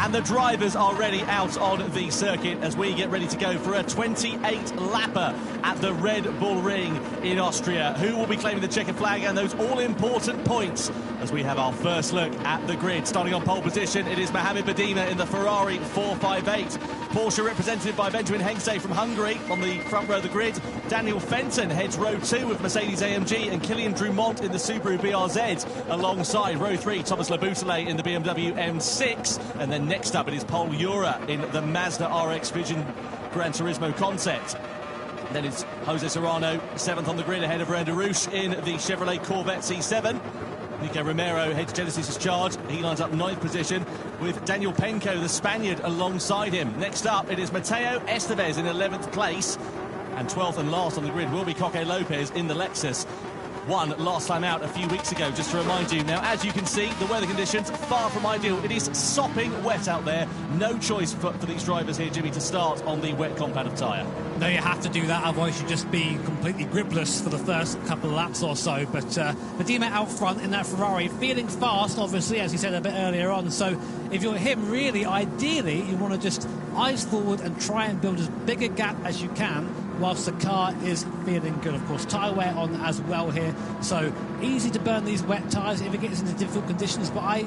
And the drivers are ready out on the circuit as we get ready to go for a 28-lapper at the Red Bull Ring in Austria. Who will be claiming the checkered flag and those all-important points as we have our first look at the grid. Starting on pole position, it is Mohamed Badima in the Ferrari 458. Porsche represented by Benjamin Hengste from Hungary on the front row of the grid. Daniel Fenton heads row 2 with Mercedes-AMG and Kylian Drumont in the Subaru BRZ alongside row 3, Thomas Laboutelle in the BMW M6. And then next up it is Paul Ura in the Mazda RX Vision Gran Turismo concept. Then it's Jose Serrano, 7th on the grid ahead of Randy Roush in the Chevrolet Corvette C7. Nico Romero heads Genesis's charge. He lines up 9th position with Daniel Penco, the Spaniard, alongside him. Next up, it is Mateo Estevez in 11th place. And 12th and last on the grid will be Coque Lopez in the Lexus. Won last time out a few weeks ago, just to remind you. Now, as you can see, the weather conditions far from ideal. It is sopping wet out there. No choice for these drivers here, Jimmy, to start on the wet compound of tyre. No, you have to do that, otherwise you'd just be completely gripless for the first couple of laps or so. But Badima out front in that Ferrari, feeling fast, obviously, as he said a bit earlier on. So if you're him, really, ideally, you want to just eyes forward and try and build as big a gap as you can whilst the car is feeling good. Of course, tyre wear on as well here, so easy to burn these wet tyres if it gets into difficult conditions. But I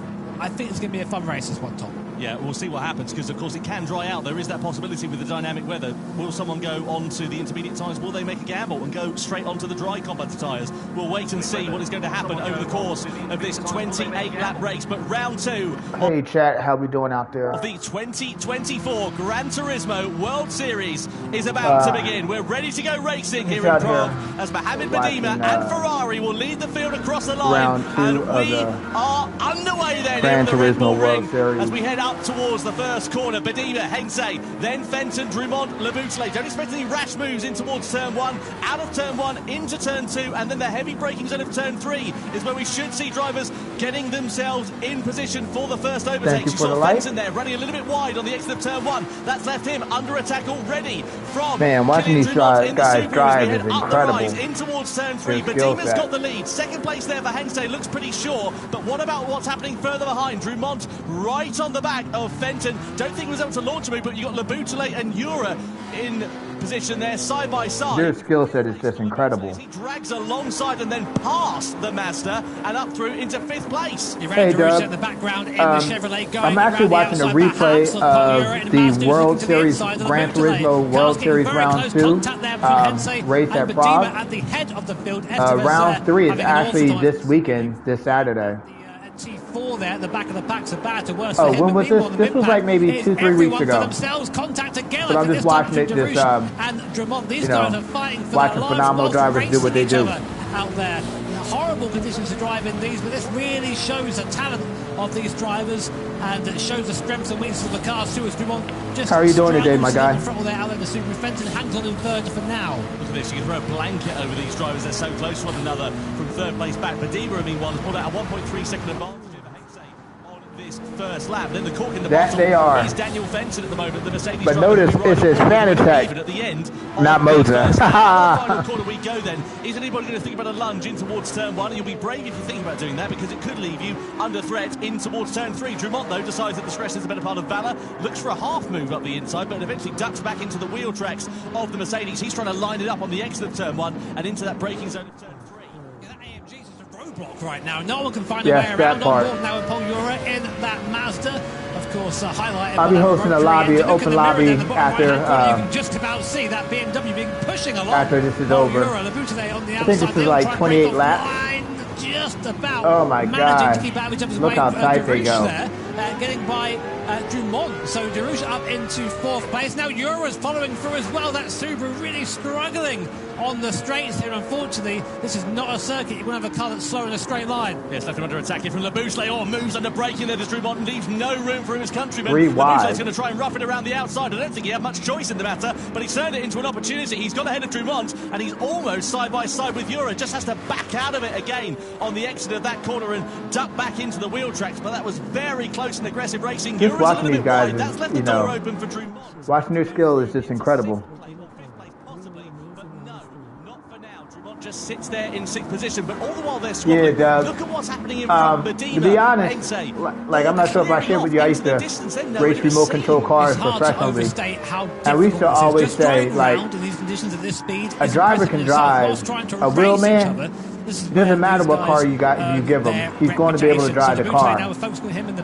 think it's going to be a fun race, this one, Tom. Yeah, we'll see what happens, because of course it can dry out. There is that possibility with the dynamic weather. Will someone go on to the intermediate tyres? Will they make a gamble and go straight onto the dry compound tyres? We'll wait and see what is going to happen over the course of this 28-lap race. But round 2. Hey chat, how we doing out there? Of the 2024 Gran Turismo World Series is about to begin. We're ready to go racing here in Prague as Mohamed Badima and Ferrari will lead the field across the line. And we are underway then Gran in the Red Bull Turismo Ring Series. as we head up towards the first corner. Badima, Hengste, then Fenton, Drumont, Laboutelle. Don't expect any rash moves in towards turn 1, out of turn 1 into turn 2, and then the heavy braking zone of turn 3 is where we should see drivers getting themselves in position for the first overtakes. You saw Fenton there running a little bit wide on the exit of turn 1. That's left him under attack already from watching these guys drive is incredible. In towards turn 3, Badima's got the lead. Second place there for Hengste, looks pretty sure, but what about what's happening further behind? Drumont right on the back of Fenton. Don't think he was able to launch a move, but you've got Laboutelle and Ura in position there side by side. Their skill set is just incredible. He drags alongside and then past the Mazda and up through into 5th place. Hey Doug, in the background in the Chevrolet going I'm actually watching a replay of the World Series Gran Turismo World Series Round 2 race at Prague. At the head of the field, Round 3 is actually this weekend, this Saturday. T4 there at the back of the pack's about to worse. Oh, when was this? This was like maybe 2-3 weeks ago. Contact again. But I'm just watching it, just and Drumont, these guys are fighting for watching phenomenal drivers do what they do out there. Horrible conditions to drive in these, but this really shows the talent of these drivers, and it shows the strengths and weaknesses of the cars too. As Drumont just how are you doing today, my guy? There, out there, the Subaru Fenton hangs on in 3rd for now. Look at this, you can throw a blanket over these drivers. They're so close to one another from 3rd place back. Badima, meanwhile, has pulled out a 1.3 second advantage on this first lap. Then the cork in the bottom is Daniel Fenton at the moment, the Mercedes. But notice it's his Fanatec, at the end, not Moza. Final corner we go then. Is anybody going to think about a lunge in towards turn 1? And you'll be brave if you think about doing that, because it could leave you under threat in towards turn 3. Drumont, though, decides that discretion is the better part of valour. Looks for a half move up the inside, but eventually ducks back into the wheel tracks of the Mercedes. He's trying to line it up on the exit of turn 1 and into that braking zone of turn 3. That AMG is a roadblock right now. No one can find a way around. On board now with Paul Ura in that Mazda. Of course, highlighted. I'll be hosting a lobby, open lobby after. You can just about see that BMW being pushing along. After this is over. I think this is like 28 laps. just about managing to keep out of each other's Look way. how tight they go. There, getting by Dumont. So Darush up into 4th place. Now Ura's following through as well. That Subaru really struggling on the straights here. Unfortunately, this is not a circuit. You want to have a car that's slow in a straight line. Yes, left him under attack here from Labouchelet. Oh, moves under braking there. Dumont and leaves no room for his countryman. Labouchelet's going to try and rough it around the outside. I don't think he had much choice in the matter, but he's turned it into an opportunity. He's got ahead of Dumont, and he's almost side by side with Ura. Just has to back out of it again on the exit of that corner and duck back into the wheel tracks. But that was very close and aggressive racing. Just watching these guys, that's left the door open for Dumont. Watching their skill is just incredible. Just sits there in 6th position, but all the while they're swapping. Yeah, look at what's happening in front. Medina, to be honest, like I'm not sure if I shared with you, I used to race remote control cars professionally, and we used to always say, like, a driver can drive, a real man. Doesn't matter what car you give him, he's going to be able to drive the car. You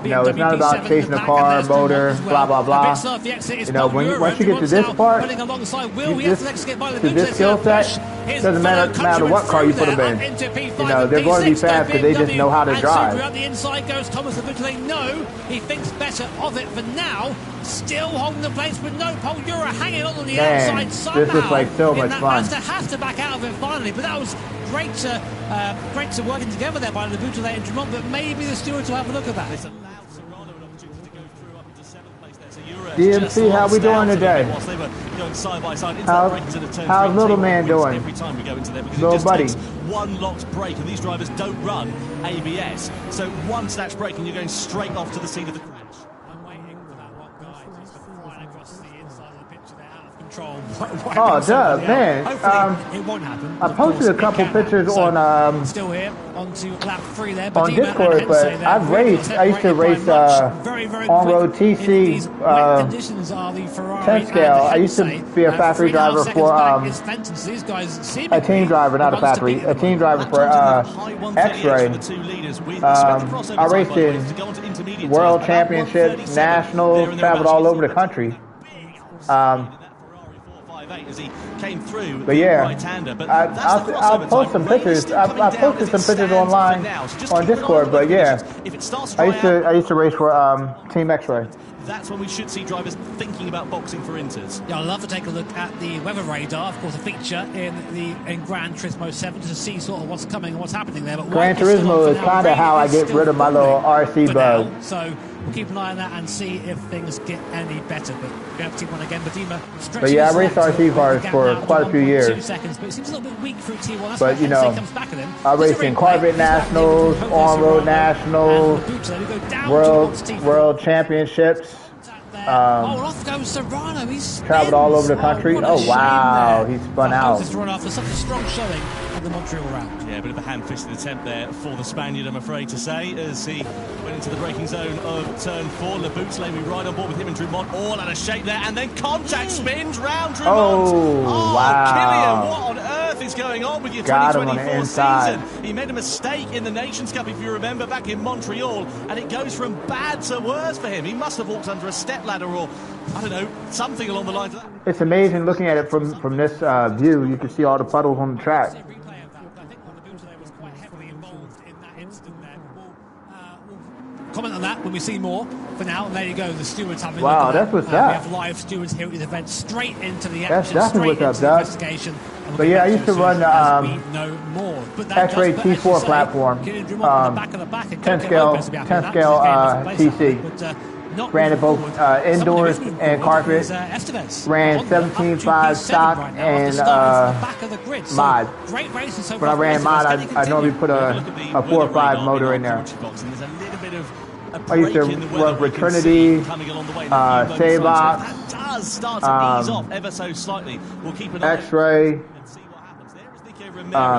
know, it's not about chasing a car, motor, blah blah blah. You know, once you get to this part, to this skill set, doesn't matter what car you put them in. You know, they're going to be fast because they just know how to drive. Out the inside goes Thomas Labouchelet. No, he thinks better of it for now. Still holding the place, but no, Paul Ura hanging on the outside somehow. This is like so much fun. Has to back out of it finally, but that was great to working together there by Labouchelet and Dumont, but maybe the stewards will have a look at that. It's allowed Serrano an opportunity to go through up into 7th place there. So Ura DMC, how we doing today? Whilst they were going side by side into that break into the turn. How's little man doing? Every time we go into there, because little it just buddy. takes one locked brake, and these drivers don't run ABS. So one snatch brake, and you're going straight off to the scene of the crash. I'm waiting for that one guy just to fly across the inside of the picture there, out of control. Oh, duh, man. It won't happen. I posted a couple pictures on still here onto lap 3 there. On Discord, but I've raced. I used to race on-road TC 10 scale. I used to be a factory driver for a team driver, not a factory, a team driver for X-Ray. I raced in World Championships, Nationals, traveled all over the country. As he came through, but yeah, right-hander. But I'll post some pictures. I posted some pictures online on Discord. But yeah, I used to race for Team X-Ray. That's when we should see drivers thinking about boxing for Inters. Yeah, I'd love to take a look at the weather radar, of course, a feature in Gran Turismo 7 to see sort of what's coming and what's happening there. But Gran Turismo is kind of how I get rid of my little RC bug. So we'll keep an eye on that and see if things get any better. But we have T1 again. But yeah, I raced RC cars for quite a few years. 2 seconds, but it seems a little bit weak through T1. But you know, I raced in Corvette Nationals, on-road Nationals, World Championships. Off goes Serrano. He's traveled all over the country. Oh wow, he spun out. Run after such a strong showing at the Montreal round. Yeah, a bit of a hand-fisted attempt there for the Spaniard, I'm afraid to say, as he went into the braking zone of turn 4. Labouchelet, we ride on board with him and Dumont, all out of shape there, and then contact spins round Dumont. Oh wow! Killian, what on earth is going on with your 2024 season? He made a mistake in the Nations Cup, if you remember, back in Montreal, and it goes from bad to worse for him. He must have walked under a step ladder or, I don't know, something along the lines of that. It's amazing looking at it from this view. You can see all the puddles on the track. Comment on that when we see more. For now, there you go. The stewards having wow, that's what's up. We have live stewards here at the event, straight into the action, that's definitely what's up, investigation. But yeah, I used to run X-Ray T4 platform, 10 scale TC. Ran it both indoors and carpet. Ran 17.5 stock and mod. When I ran mod, I normally put a 4.5 motor in there. I used to work with Trinity, Saybox, X-Ray,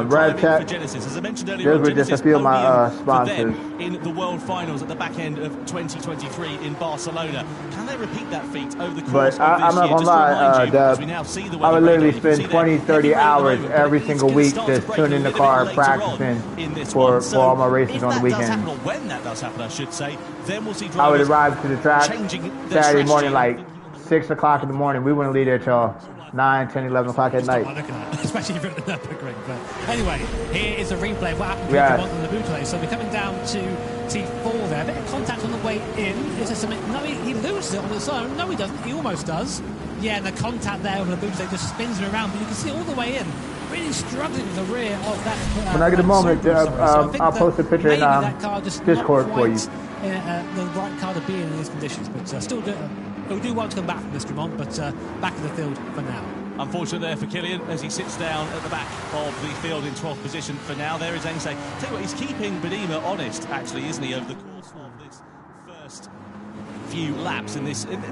Red Tech. Those were just a few of my sponsors. In the World Finals at the back end of 2023 in Barcelona. Can they repeat that feat over the course of this year? I'm not going to lie, I would literally spend 20, 30 hours every single week just tuning the car, practicing for all my races on the weekend. When that does happen, I should say, then we'll see drivers I would arrive to the track Saturday morning like 6 o'clock in the morning. We wouldn't leave there till 9, 10, 11 o'clock at night. Looking at it, especially if you're at the Nürburgring. But anyway, here is a replay of what happened to Dumont and Laboutale. So we're coming down to T4 there. A bit of contact on the way in. Is there something? No, he loses it on his own. No, he doesn't. He almost does. Yeah, and the contact there with Laboutale just spins him around. But you can see all the way in. Really struggling with the rear of that. When I get a moment, I'll post a picture in Discord for you. The right car to be in these conditions, but still do want to come back from this Dumont, but back in the field for now. Unfortunate there for Killian as he sits down at the back of the field in 12th position for now. There is Ensei. Tell you what, he's keeping Bedima honest, actually, isn't he, over the course of this first few laps in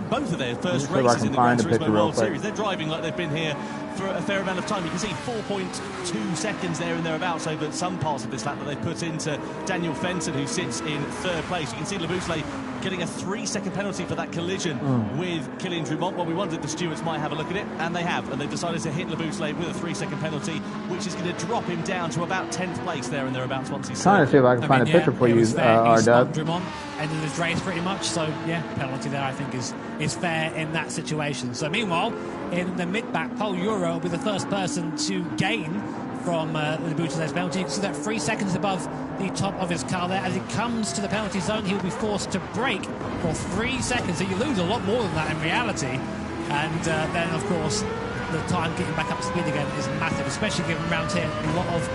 both of their first races in the Gran Turismo World Series. They're driving like they've been here for a fair amount of time. You can see 4.2 seconds there and thereabouts over some parts of this lap that they've put into Daniel Fenton, who sits in third place. You can see Laboutale getting a 3-second penalty for that collision with Killian Dumont. Well, we wondered the stewards might have a look at it, and they have, and they've decided to hit Laboutale with a 3-second penalty, which is going to drop him down to about 10th place there and thereabouts once he's trying to see if I can find a picture for you, R-Dub. Dumont ended his race pretty much, so yeah, penalty there I think is fair in that situation. So meanwhile, in the mid-back, Paul Euro will be the first person to gain from Laboutale's penalty. You can see that 3 seconds above the top of his car there. As he comes to the penalty zone, he'll be forced to brake for 3 seconds. So you lose a lot more than that in reality. And then, of course, the time getting back up to speed again is massive, especially given around here a lot of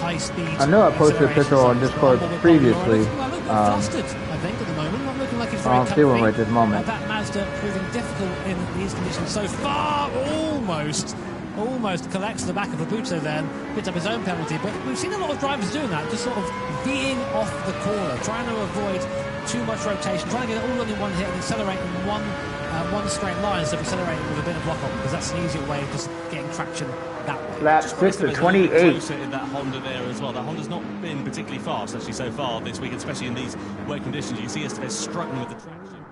high speed. I know I posted a picture on Discord previously. Flustered, I think, at the moment. Not looking like it's very comfy. Right this moment. That Mazda proving difficult in these conditions so far. Almost collects the back of Laboutale there and picks up his own penalty. But we've seen a lot of drivers doing that, just sort of being off the corner, trying to avoid too much rotation, trying to get it all in one hit and accelerate in one straight line instead of accelerating with a bit of block on, because that's an easier way of just getting traction that way. Lap 6 to 28. In that Honda there as well. That Honda's not been particularly fast actually so far this week, especially in these wet conditions. You can see Estevez struggling with the traction.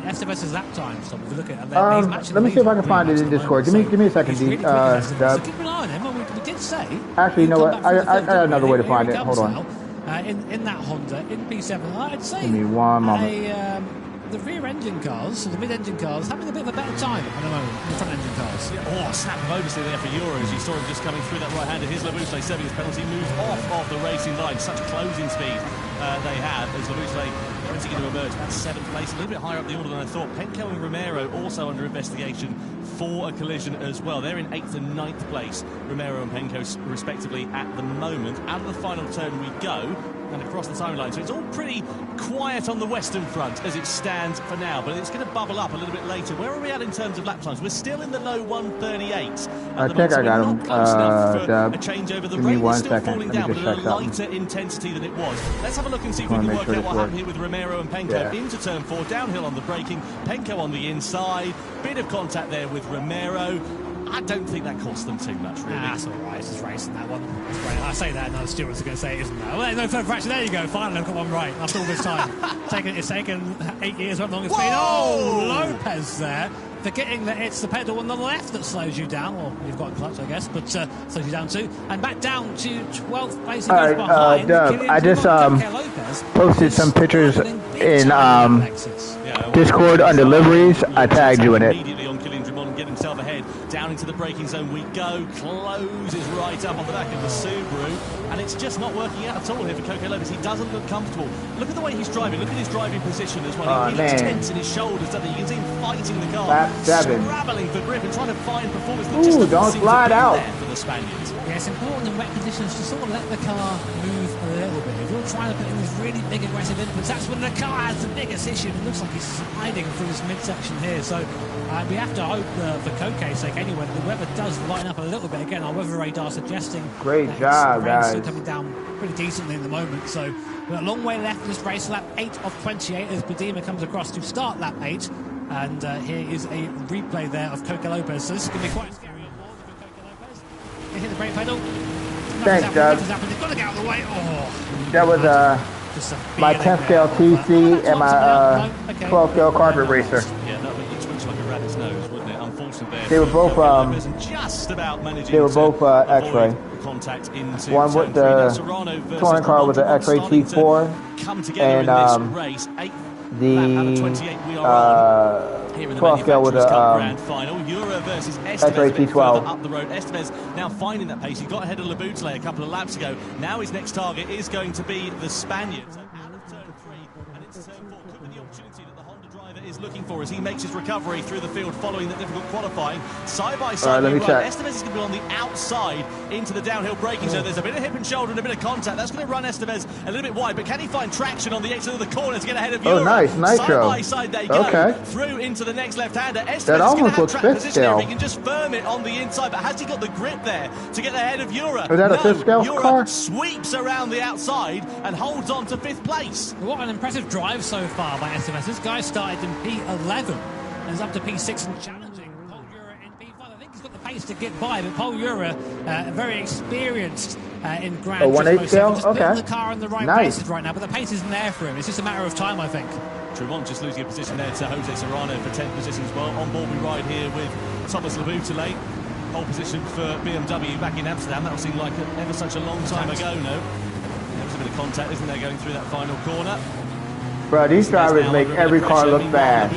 Estevez's lap time, so if we look at let me see if I can find it in Discord. Give me a second, so keep an eye on him. We did say. Actually, you know what? I got another way to find it. Hold on. In that Honda, in P7, I'd say. Give me one moment. The rear engine cars, the mid engine cars, having a bit of a better time at the moment than the front engine cars. Yeah, snap of oversteer there for Euros. You saw him just coming through that right hander. Here's Laboutale serving his penalty, moves off of the racing line. Such closing speed they have as Laboutale going to emerge at 7th place, a little bit higher up the order than I thought. Penco and Romero also under investigation for a collision as well. They're in 8th and 9th place, Romero and Penco respectively at the moment. Out of the final turn we go, and across the timeline. So it's all pretty quiet on the western front as it stands for now, but it's going to bubble up a little bit later. Where are we at in terms of lap times? We're still in the low 138s. I think I got him. A change over the rain is still falling down, but at a lighter intensity than it was. Let's have a look and see if we can work out what happened here with Romero and Penco. Into turn 4, downhill on the braking, Penco on the inside, bit of contact there with Romero. I don't think that cost them too much, really. That's all right. It's just racing, that one. I say that, and the stewards are going to say it isn't that. Well, no further action. There you go. Finally, I've got one right after all this time. It's taken 8 years, how long it's been. Oh, Lopez there, forgetting that it's the pedal on the left that slows you down. Well, you've got a clutch, I guess, but slows you down too. And back down to 12th place. All right, Dub, I just posted some pictures in Discord on deliveries. I tagged you in it. Immediately on Killian Dumont, get himself ahead. Down into the braking zone we go. Closes right up on the back of the Subaru. And it's just not working out at all here for Coco Lopez. He doesn't look comfortable. Look at the way he's driving. Look at his driving position as well. He looks tense in his shoulders, doesn't he? You can see him fighting the car. Lap 7. Scrabbling for grip and trying to find performance. Ooh, don't slide out. For the Spaniards. Yeah, it's important in wet conditions to sort of let the car move a little bit. If you're trying to put in these really big aggressive inputs, that's when the car has the biggest issue. It looks like he's sliding through this midsection here. So we have to hope for Koke's sake anyway, the weather does lighten up a little bit. Again, our weather radar suggesting great job, guys. Still coming down pretty decently in the moment. So we've got a long way left in this race. Lap 8 of 28 as Bedima comes across to start lap 8. And here is a replay there of Coco Lopez. So this is going to be quite scary on board for Coco Lopez. They hit the brake pedal. Thanks, Doug. They've got to get out of the way. Oh. That was my 10th scale TC and my 12th scale carpet racer. Yeah, that would twitch like a rabbit's nose, wouldn't it? Unfortunately, they were both X-ray. One with the touring car with the X-ray T4, and the 12 scale with a grand final. Euro versus Estevez a bit further up the road. Estevez now finding that pace. He got ahead of Laboutelet a couple of laps ago. Now his next target is going to be the Spaniard. So out of turn 3 and into turn 4 could be the opportunity that the Honda driver is looking for as he makes his recovery through the field following the difficult qualifying. Side by side, let me check. Estevez is going to be on the outside into the downhill braking zone. There's a bit of hip and shoulder and a bit of contact. That's going to run Estevez a little bit wide, but can he find traction on the exit of the corner to get ahead of Euro? Oh, nice, nitro. Side by side they go through into the next left-hander. Estevez that is going to have track position scale. there. He can just firm it on the inside, but has he got the grip there to get ahead of Euro? Is that a fifth scale Euro car? Sweeps around the outside and holds on to 5th place. What an impressive drive so far by Estevez. This guy started in P11 and is up to P6 and challenging Paul Ura in P5. I think he's got the pace to get by, but Paul Ura, very experienced in Grand Turismo. 1/8 scale? Just putting the car in the right places right now, but the pace isn't there for him. It's just a matter of time, I think. Tremont just losing a position there to Jose Serrano for 10th position as well. On board we ride here with Thomas Laboutelet. Pole position for BMW back in Amsterdam. That will seem like ever such a long time ago, no? There was a bit of contact, isn't there, going through that final corner? Bro, these drivers make every car look fast.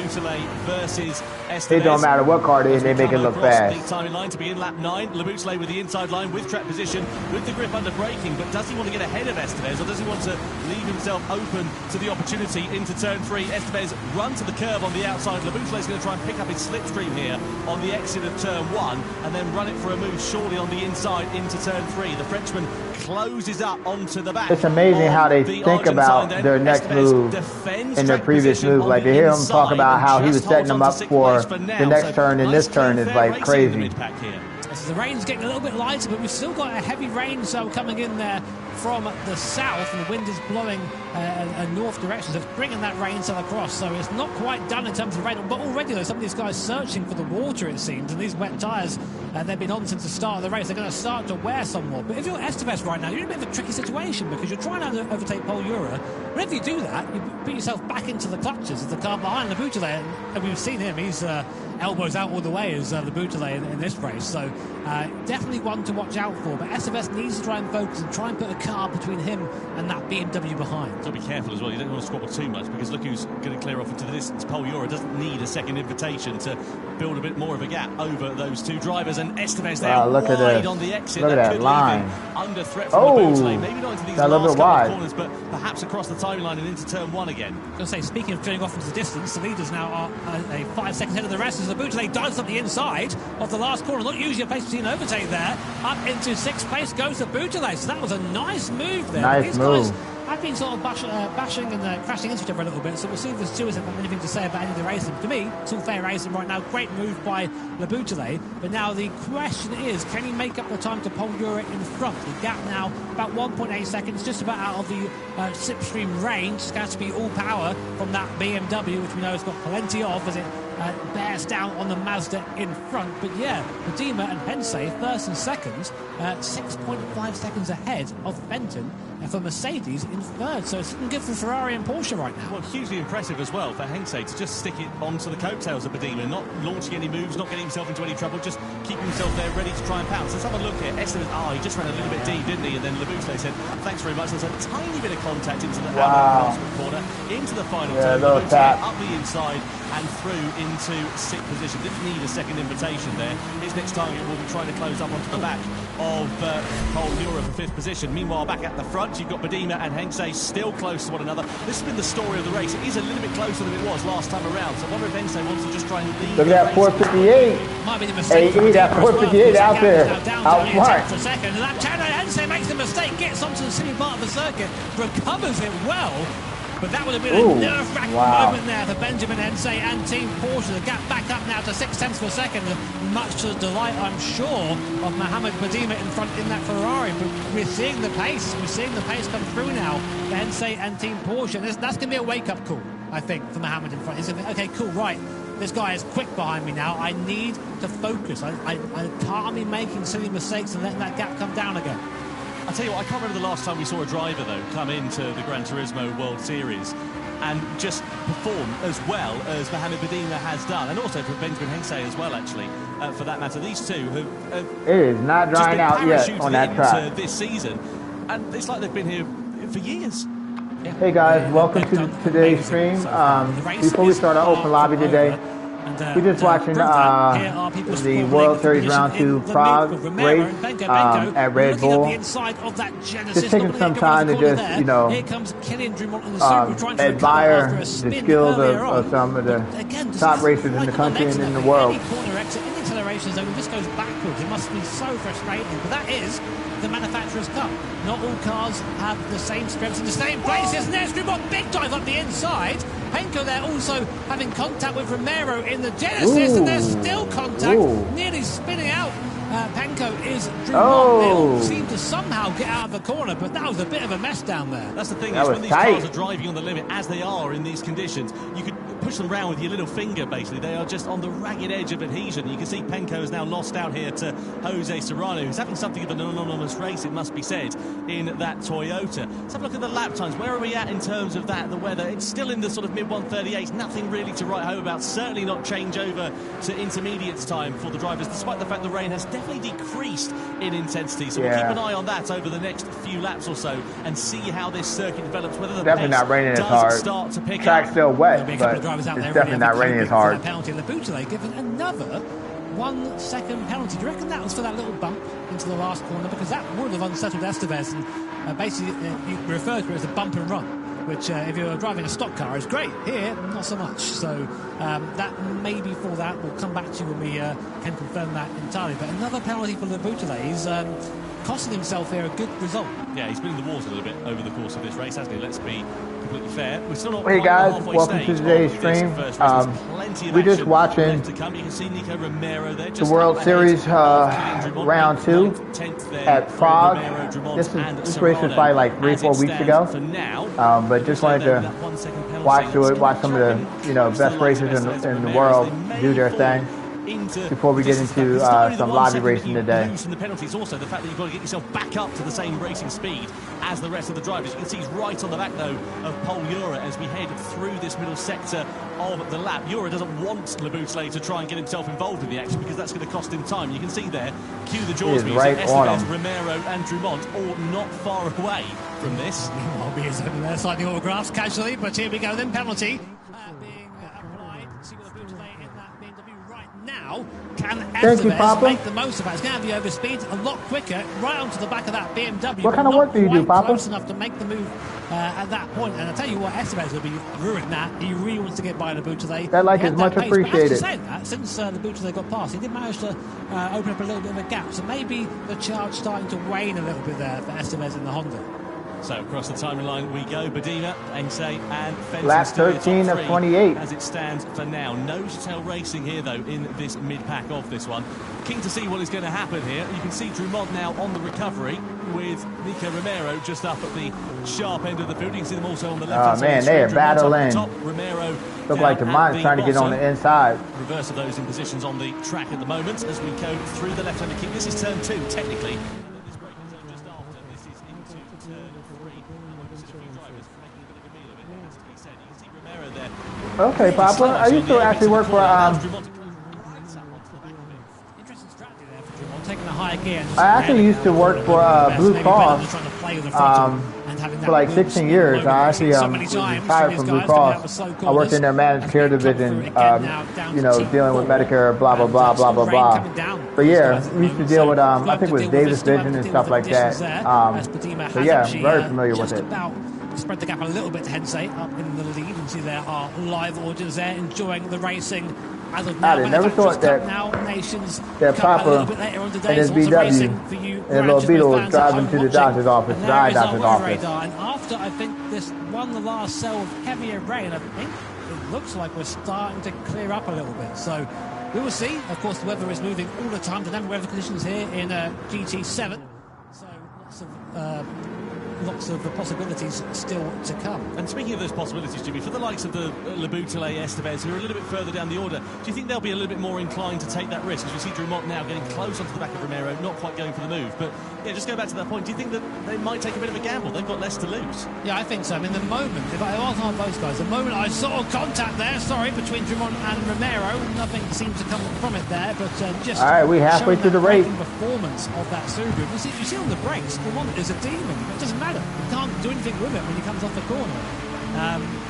It don't matter what car it is, they make it look fast. The timing line to be in lap 9. Laboutelet with the inside line with track position, with the grip under braking, but does he want to get ahead of Estevez or does he want to leave himself open to the opportunity into turn 3? Estevez run to the curb on the outside. Laboutelet is going to try and pick up his slipstream here on the exit of turn 1 and then run it for a move surely on the inside into turn 3. The Frenchman closes up onto the back. It's amazing how they think about their next move in their previous move. Like to hear him talk about how he was setting them up for the next turn, and this turn is like crazy. The rain's getting a little bit lighter, but we've still got a heavy rain cell coming in there from the south, and the wind is blowing a north direction, so it's bringing that rain cell across. So it's not quite done in terms of rain, but already though, some of these guys searching for the water, it seems, and these wet tyres, they've been on since the start of the race. They're going to start to wear some more. But if you're Estevez right now, you're in a bit of a tricky situation because you're trying to overtake Paul Ura. Whenever you do that, you put yourself back into the clutches of the car behind Laboutelet, and we've seen him. He's elbows out all the way as Laboutelet in this race. So definitely one to watch out for. But Estevez needs to try and focus and try and put a car between him and that BMW behind. Got to be careful as well. You don't want to squabble too much because look who's going to clear off into the distance. Paul Ura doesn't need a second invitation to build a bit more of a gap over those two drivers. And Estevez there wide on the exit. Look at that line. Under threat from Laboutelet. Maybe not into these last couple of corners, but perhaps across the timeline and into turn 1 again. I was going to say, speaking of going off into the distance, the leaders now are 5 seconds ahead of the rest as Laboutelet dives up the inside of the last corner. Not usually a place to see an overtake there. Up into 6th place goes Laboutelet. So that was a nice move there. Nice move. I've been sort of bashing and crashing into each other a little bit, so we'll see if the stewards have anything to say about any of the racing. To me, it's all fair racing right now. Great move by Laboutelet, but now the question is, can he make up the time to Paul Ura in front? The gap now about 1.8 seconds, just about out of the slipstream range. It's going to be all power from that BMW, which we know has got plenty of as it bears down on the Mazda in front. But yeah, Medina and Hensei, first and second, 6.5 seconds ahead of Fenton for Mercedes in third. So it's looking good for Ferrari and Porsche right now. Well, hugely impressive as well for Hensei to just stick it onto the coattails of Medina, not launching any moves, not getting himself into any trouble, just keeping himself there ready to try and pounce. Let's have a look here. Estevez, he just ran a little bit deep, didn't he? And then Laboutelet said, thanks very much. There's a tiny bit of contact into the corner, into the final turn. Laboutelet up the inside and through into 6th position. Didn't need a second invitation there. His next target will be trying to close up onto the back of Paul Ura for 5th position. Meanwhile, back at the front, you've got Medina and Hensei still close to one another. This has been the story of the race. It is a little bit closer than it was last time around. So I wonder if Hensei wants to just try and lead. Look at that 458. Might be the mistake. Hey, that 458 out there. Out front. For a second. And that Hensei makes the mistake, gets onto the city part of the circuit, recovers it well. But that would have been a nerve-wracking moment there for Benjamin Hensei and Team Porsche. The gap back up now to 0.6 of a second, much to the delight, I'm sure, of Mohamed Medina in front in that Ferrari. But we're seeing the pace. We're seeing the pace come through now for Hensei and Team Porsche. And that's going to be a wake-up call, I think, for Mohamed in front. He's going to think, okay, cool, right. This guy is quick behind me now. I need to focus. I can't be making silly mistakes and letting that gap come down again. I tell you what, I can't remember the last time we saw a driver, though, come into the Gran Turismo World Series and just perform as well as Mohamed Medina has done, and also for Benjamin Hensei as well, actually, for that matter. These two have it is not drying out yet on that track this season, and it's like they've been here for years. Hey guys, welcome to today's stream. Before we start our open lobby today, we're just watching the World Series Round 2 Prague race at Red Bull. Just taking some time to just, admire the skills of some of the top racers in the country and in the world. Accelerations, though, this goes backwards. It must be so frustrating, but that is the Manufacturer's Cup. Not all cars have the same strengths in the same places. And there's Grimont, big dive up the inside. Penko there also having contact with Romero in the Genesis, and there's still contact, nearly spinning out. Penko is Grimont. They all seem to somehow get out of the corner, but that was a bit of a mess down there. That's the thing, is when these cars are driving on the limit, as they are in these conditions, you could push them around with your little finger, basically. They are just on the ragged edge of adhesion. You can see Penko has now lost out here to Jose Serrano, who's having something of an anonymous race, it must be said, in that Toyota. Let's have a look at the lap times. Where are we at in terms of that, the weather? It's still in the sort of mid-138s. Nothing really to write home about. Certainly not change over to intermediates time for the drivers, despite the fact the rain has definitely decreased in intensity. So we'll keep an eye on that over the next few laps or so and see how this circuit develops, whether the definitely not raining as hard. Start to pick Track's up. still wet, but it's definitely not raining as hard. Penalty. Leboutillet given another 1 second penalty. Do you reckon that was for that little bump into the last corner? Because that would have unsettled Estevez, and basically you refer to it as a bump and run, which if you're driving a stock car is great. Here, not so much. So that may be for that. We'll come back to you when we can confirm that entirely. But another penalty for Leboutillet. He's costing himself here a good result. Yeah, he's been in the water a little bit over the course of this race, hasn't he? Let's be completely fair. We're still not hey guys, welcome to today's stream. We're just watching the World Series Round 2 at Prague. This race was probably like 3 or 4 weeks ago, but just wanted to watch some of the best racers in the world do their thing before we get into some lobby racing today. And the penalties, also the fact that you've got to get yourself back up to the same racing speed as the rest of the drivers. You can see he's right on the back though of Paul Ura as we head through this middle sector of the lap. Ura doesn't want Leboutillet to try and get himself involved in the action because that's going to cost him time. You can see there, cue the jaws music, right Estevez, Romero and Dumont all not far away from this. Lobby is over there signing autographs casually, but here we go then, penalty being applied. See what Leboutillet in that BMW right now. Can Estevez make the most of it? It's going to be over speed a lot quicker, right onto the back of that BMW. What kind of work do you do, Papa? Close enough to make the move at that point. And I tell you what, Estevez will be ruined that. He really wants to get by Leboutillet. That like is much appreciated. Saying that, since Leboutillet got past, he did manage to open up a little bit of a gap. So maybe the charge starting to wane a little bit there for Estevez in the Honda. So across the timeline we go. Badina, Ense and Fenton. Lap 13 of 28. As it stands for now. Nose tail racing here though in this mid-pack of this one. Keen to see what is going to happen here. You can see Dumont now on the recovery with Nico Romero just up at the sharp end of the field. You can see them also on the left. Oh man, they are battling. Romero look like Dumont's trying to get on the inside. Reverse of those in positions on the track at the moment as we go through the left-hander kick. This is turn 2 technically. Okay, Papa. I used to actually work for I actually used to work for Blue Cross for like 16 years. I actually retired from Blue Cross. I worked in their managed care division, dealing with Medicare, blah, blah, blah, blah, blah, blah. But yeah, we used to deal with, I think it was Davis Vision and stuff like that. So yeah, very familiar with it. Spread the gap a little bit to Hensei up in the lead, and see there are live audience there enjoying the racing. As of now, I never thought that Papa and his VW and little Beetle was driving to the doctor's office, the eye doctor's office. And after I think this won the last cell of heavier rain, I think it looks like we're starting to clear up a little bit. So we will see. Of course, the weather is moving all the time. Dynamic weather conditions here in GT7. So lots of possibilities still to come. And speaking of those possibilities, Jimmy, for the likes of the Leboutillet, Estevez, who are a little bit further down the order, do you think they'll be a little bit more inclined to take that risk? As we see Dumont now getting close onto the back of Romero, not quite going for the move. But yeah, just go back to that point. Do you think that they might take a bit of a gamble? They've got less to lose. Yeah, I think so. I mean, the moment, if I was on both guys, the moment I saw contact there, between Dumont and Romero, nothing seems to come from it there, but just... All right, we're halfway through the race. Performance of that Subaru. You see on the brakes, Dumont is a demon. It doesn't matter matter. You can't do anything with it when he comes off the corner.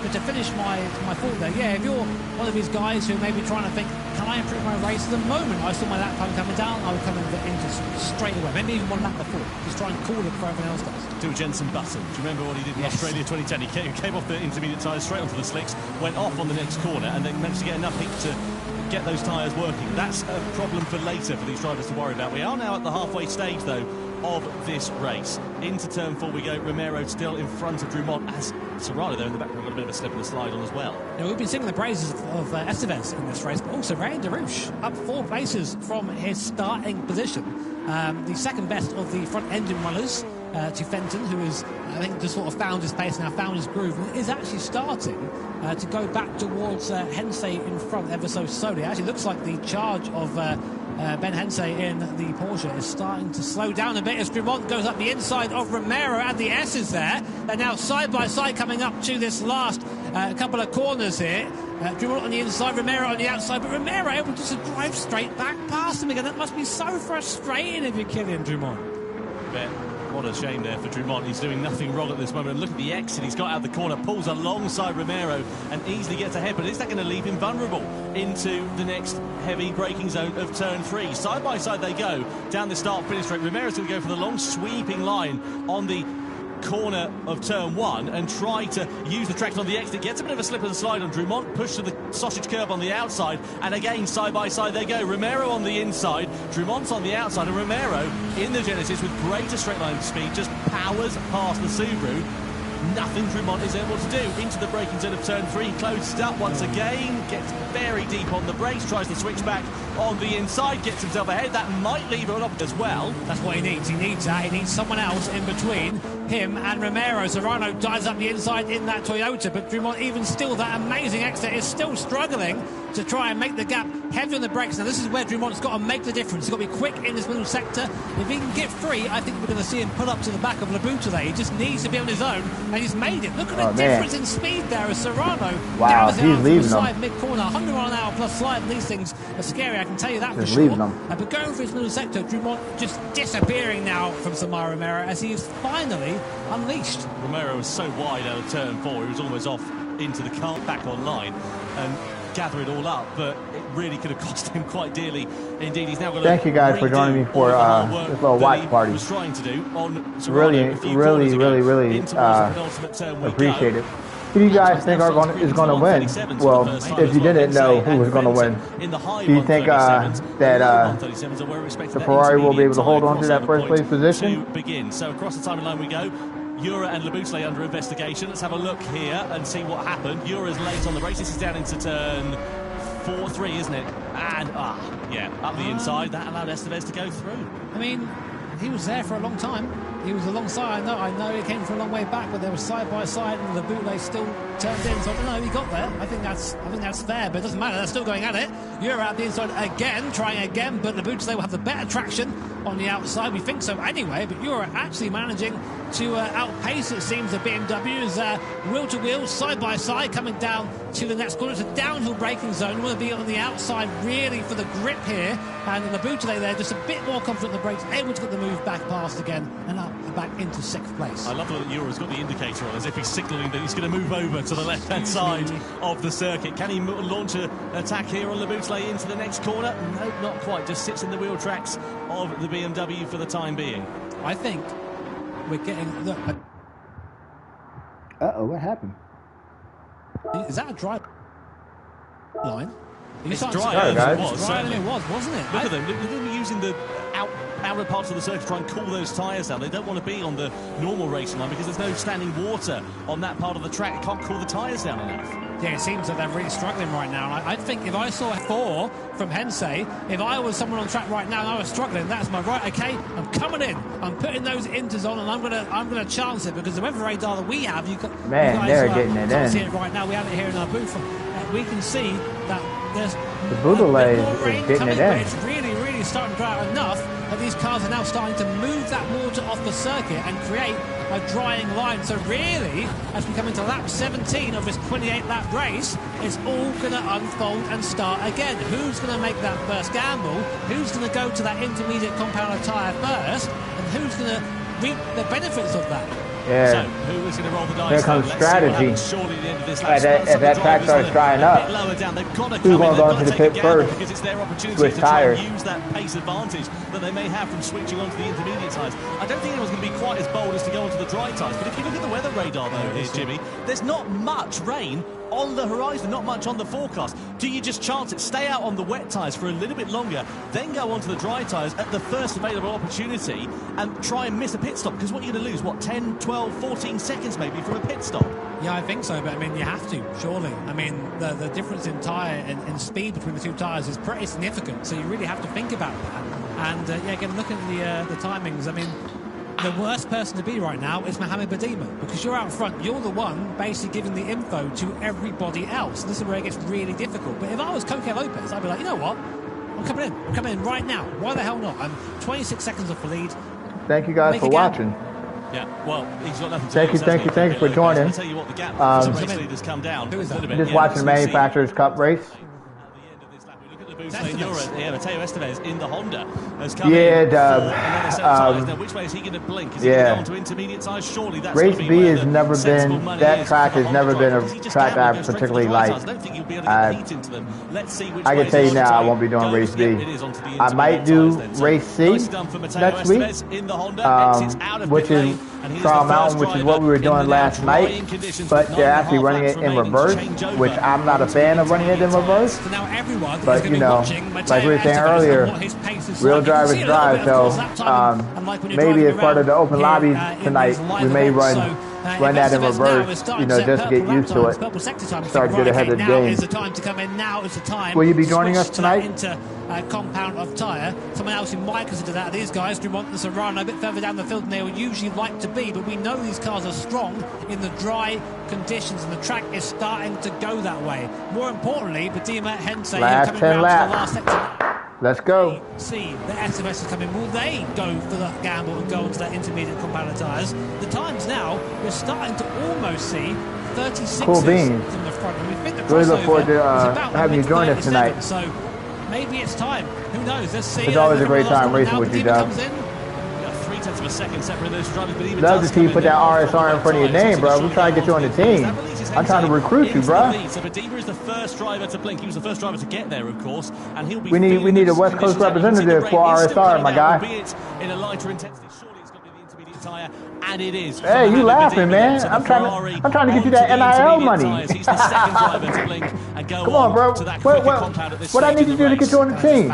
But to finish my thought there, yeah, if you're one of these guys who may be trying to think, can I improve my race? The moment I saw my lap time coming down, I would come into straight away, maybe even one lap before, just try and call it for everyone else does. Do a Jensen Button. Do you remember what he did in Australia 2010? He came off the intermediate tyres straight onto the slicks, went off on the next corner, and then managed to get enough heat to get those tyres working. That's a problem for later for these drivers to worry about. We are now at the halfway stage, though, of this race. Into turn 4 we go. Romero still in front of Drummond, as Serrano there in the background got a bit of a slip and a slide on as well. Now, we've been singing the praises of Estevez in this race, but also Ryan Derouche up 4 places from his starting position. The second best of the front engine runners to Fenton, who is, I think, just sort of found his pace now, found his groove, and is actually starting to go back towards Hensey in front ever so slowly. It actually looks like the charge of Ben Hensey in the Porsche is starting to slow down a bit as Drummond goes up the inside of Romero, and the S's there. They're now side by side coming up to this last couple of corners here. Drummond on the inside, Romero on the outside, but Romero able to just drive straight back past him again. That must be so frustrating if you're Kylian Drummond. Bet. What a shame there for Drummond. He's doing nothing wrong at this moment. And look at the exit he's got out of the corner, pulls alongside Romero and easily gets ahead. But is that going to leave him vulnerable into the next heavy braking zone of turn 3? Side by side they go down the start-finish straight. Romero's going to go for the long sweeping line on the corner of turn 1 and try to use the traction on the exit. Gets a bit of a slip and slide on Drummond, pushed to the sausage curb on the outside, and again side by side they go. Romero on the inside, Drummond's on the outside, and Romero in the Genesis with greater straight line speed just powers past the Subaru. Nothing Drummond is able to do. Into the braking zone of turn 3, closes it up once again, gets very deep on the brakes, tries to switch back on the inside, gets himself ahead. That might leave him up as well. That's what he needs. He needs that. He needs someone else in between him and Romero. Serrano dives up the inside in that Toyota, but Drummond, even still, that amazing exit, is still struggling to try and make the gap heavy on the brakes. Now, this is where Drummond's got to make the difference. He's got to be quick in this middle sector. If he can get free, I think we're going to see him pull up to the back of Labu today. He just needs to be on his own, and he's made it. Look at the difference in speed there as Serrano he's leaving them. Mid-corner, 100 mile an hour plus slide. These things are scary, I can tell you that just for sure. But going for his middle sector, Drummond just disappearing now from Samara Romero as he is finally unleashed. Romero was so wide out of turn 4, he was almost off into the car, back online, and gather it all up, but it really could have cost him quite dearly indeed. He's now going to thank you guys for joining me for this little watch party. Was trying to do on really appreciate it. Who do you guys think is going to win? Well, if you didn't know who was going to win, do you think that the Ferrari will be able to hold on to that first place position? To begin. So across the timeline we go. Jura and Laboutelet under investigation. Let's have a look here and see what happened. Jura's late on the race. This is down into turn 4-3, isn't it? And, up the inside. That allowed Estevez to go through. I mean, he was there for a long time. He was alongside. I know he came from a long way back, but they were side by side, and Laboutelet still turned in. So I don't know. He got there. I think that's fair, but it doesn't matter. They're still going at it. Jura out the inside again, trying again, but Laboutelet will have the better traction on the outside. We think so anyway, but Jura actually managing to outpace, it seems, the BMWs wheel to wheel, side by side, coming down to the next corner. It's a downhill braking zone. You want to be on the outside really for the grip here, and Laboutelet there just a bit more confident in the brakes, able to get the move back past again and up back into 6th place. I love that Jura's got the indicator on as if he's signalling that he's going to move over to the left-hand side of the circuit. Can he launch an attack here on Laboutelet into the next corner? No, not quite. Just sits in the wheel tracks of the BMW for the time being. I think we're getting... Uh-oh, what happened? Is that a dry line? It's dry, guys. It was, wasn't it? Look at them. Look at them using the outer parts of the circuit to try and cool those tyres down. They don't want to be on the normal racing line because there's no standing water on that part of the track. It can't cool the tyres down enough. Yeah, it seems that they're really struggling right now. And I think if I saw 4 from Hensey, if I was someone on track right now and I was struggling, that's my right. Okay, I'm coming in. I'm putting those inters on, and I'm gonna chance it because the weather radar that we have, they're getting it in. See it right now. We have it here in our booth. We can see that there's the Beaudelet is getting it in. It's really starting to dry out enough that these cars are now starting to move that water off the circuit and create a drying line. So really, as we come into lap 17 of this 28-lap race, it's all going to unfold and start again. Who's going to make that first gamble? Who's going to go to that intermediate compound tyre first? And who's going to reap the benefits of that. Yeah. So, who is going to roll the dice? Here comes strategy. Surely the end of this lap. If that track starts drying up, who's going to go into the pit first? Because it's their opportunity Switch to try tires. and use that pace advantage that they may have from switching onto the intermediate tyres. I don't think anyone's going to be quite as bold as to go onto the dry tyres. But if you look at the weather radar, though, here, Jimmy, there's not much rain on the horizon, not much on the forecast. Do you just chance it, stay out on the wet tyres for a little bit longer, then go onto the dry tyres at the first available opportunity and try and miss a pit stop? Because what you're going to lose, what, 10, 12, 14 seconds maybe from a pit stop? Yeah, I think so, but I mean, you have to, surely. I mean, the difference in tyre and speed between the two tyres is pretty significant, so you really have to think about that. And, yeah, again, looking at the timings, I mean, the worst person to be right now is Mohamed Badima, because you're out front, you're the one basically giving the info to everybody else. This is where it gets really difficult. But if I was Coque Lopez, I'd be like, you know what? I'm coming in right now. Why the hell not? I'm 26 seconds off the lead. Thank you guys for watching. Yeah, well, he's got nothing to do. Thank you for joining. I'll tell you what, the gap for the race leaders come down. Who is that? Just watching the Manufacturers Cup race. Yeah, Mateo Estevez in the Honda has come now which way is he going to blink? Is he going to go onto intermediate tyres? Surely that's Race B has never been, that track has never been a track I particularly like. I can tell you now I won't be doing Race B. I might do Race C next week, which is Trial Mountain, which is what we were doing last night, but they're actually running it in reverse, which I'm not a fan of running it in reverse. But you know, like we were saying earlier, real drivers drive, so maybe as part of the open lobbies tonight, we may run that in reverse, you know, just to get used to it. Start to get ahead of the game. Will you be joining us tonight? Compound of tyre. Someone else who might consider that. These guys do want the Serrano a bit further down the field than they would usually like to be, but we know these cars are strong in the dry conditions, and the track is starting to go that way. More importantly, Badima, Hensei last 10 laps. The last sector. Let's go. See, the SMS is coming. Will they go for the gamble and go into that intermediate compound of tyres? The times now, we're starting to almost see 36 cool beans. From the front. And we think the really look forward to having you join us tonight. So maybe it's time. Who knows? Let's see. It's always a great time racing with you, Doug. 0.3 of a second separating those drivers, but even love to see you put that RSR in front of your name, bro. We're trying to get you on the team. I'm trying to recruit you, bro. So Badima is the first driver to blink. He was the first driver to get there, of course, and he'll be. We need a West Coast representative for RSR, my guy. In a lighter intensity, surely it's going to be the intermediate tyre, and it is. Hey, you laughing, man? I'm trying to get you that NIL money. He's the second driver to blink and go. Come on, bro. What I need to do to get you on the team?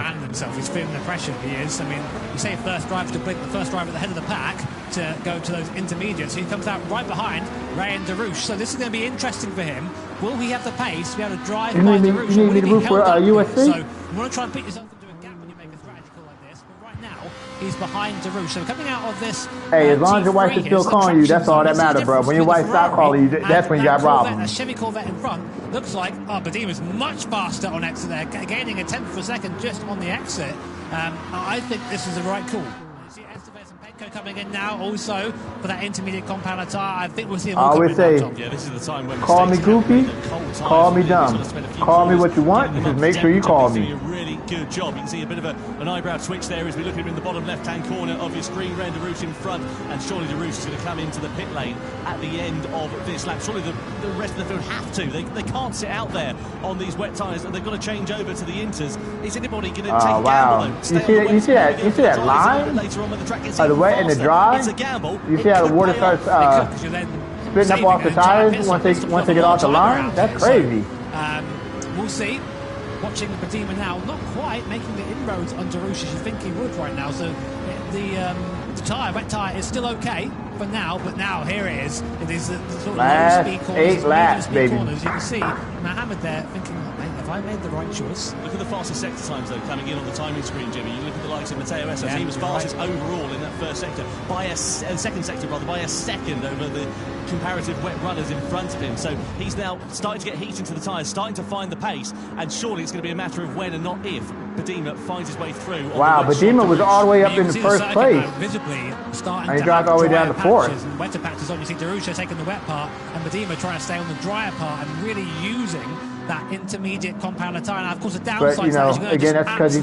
He's feeling the pressure. He is. I mean, you say first driver to blink, the first driver at the head of the pack to go to those intermediates. He comes out right behind Ryan DeRouche. So this is going to be interesting for him. Will he have the pace to be able to drive by DeRouche? You need me to root for USC? So you want to try and put yourself into a gap when you make a strategy call like this. But right now, he's behind DeRouche. So coming out of this. Hey, as long as your wife is still calling you, that's all that matters, bro. When your wife stops calling you, that's when you got problems. A Chevy Corvette in front looks like Badima's much faster on exit there, gaining a tenth of a second just on the exit. I think this is the right call. Coming in now also for that intermediate compound of tyre. I think we'll see him. I always say, this is the time when call me goofy, call me dumb, call me what you want, just make sure you call me. A really good job. You can see a bit of an eyebrow twitch there as we look at him in the bottom left-hand corner of your screen. Ryan DeRouche in front, and surely DeRouche is going to come into the pit lane at the end of this lap. Surely the rest of the field have to. They can't sit out there on these wet tyres, and they've got to change over to the inters. Is anybody going to take a gamble though? You see that line? Later on when the track gets wet and the dry. It's a gamble. You see how the water starts spitting up off the tires once they get off the line? That's crazy. We'll see. Watching Badima now, not quite making the inroads on DeRouche as you think he would right now. So the wet tyre is still okay for now, but now here it is. It is the sort of last low-speed corners, 8 laps, baby. Corners. You can see Mohamed there thinking, have I made the right choice? Look at the fastest sector times, though, coming in on the timing screen, Jimmy. You look at the likes of Mateo Estevez. He was fastest overall in that first sector, by second sector, by a second over the comparative wet runners in front of him. So he's now starting to get heat into the tyres, starting to find the pace, and surely it's going to be a matter of when and not if Badima finds his way through. Wow, Badima was all the way up in the first place. Visibly starting and he dropped all the way down to fourth. And wetter patches on. You see DeRouche taking the wet part, and Badima trying to stay on the drier part and really using that intermediate compound tyre. And of course, the downside but, you know, again, that's because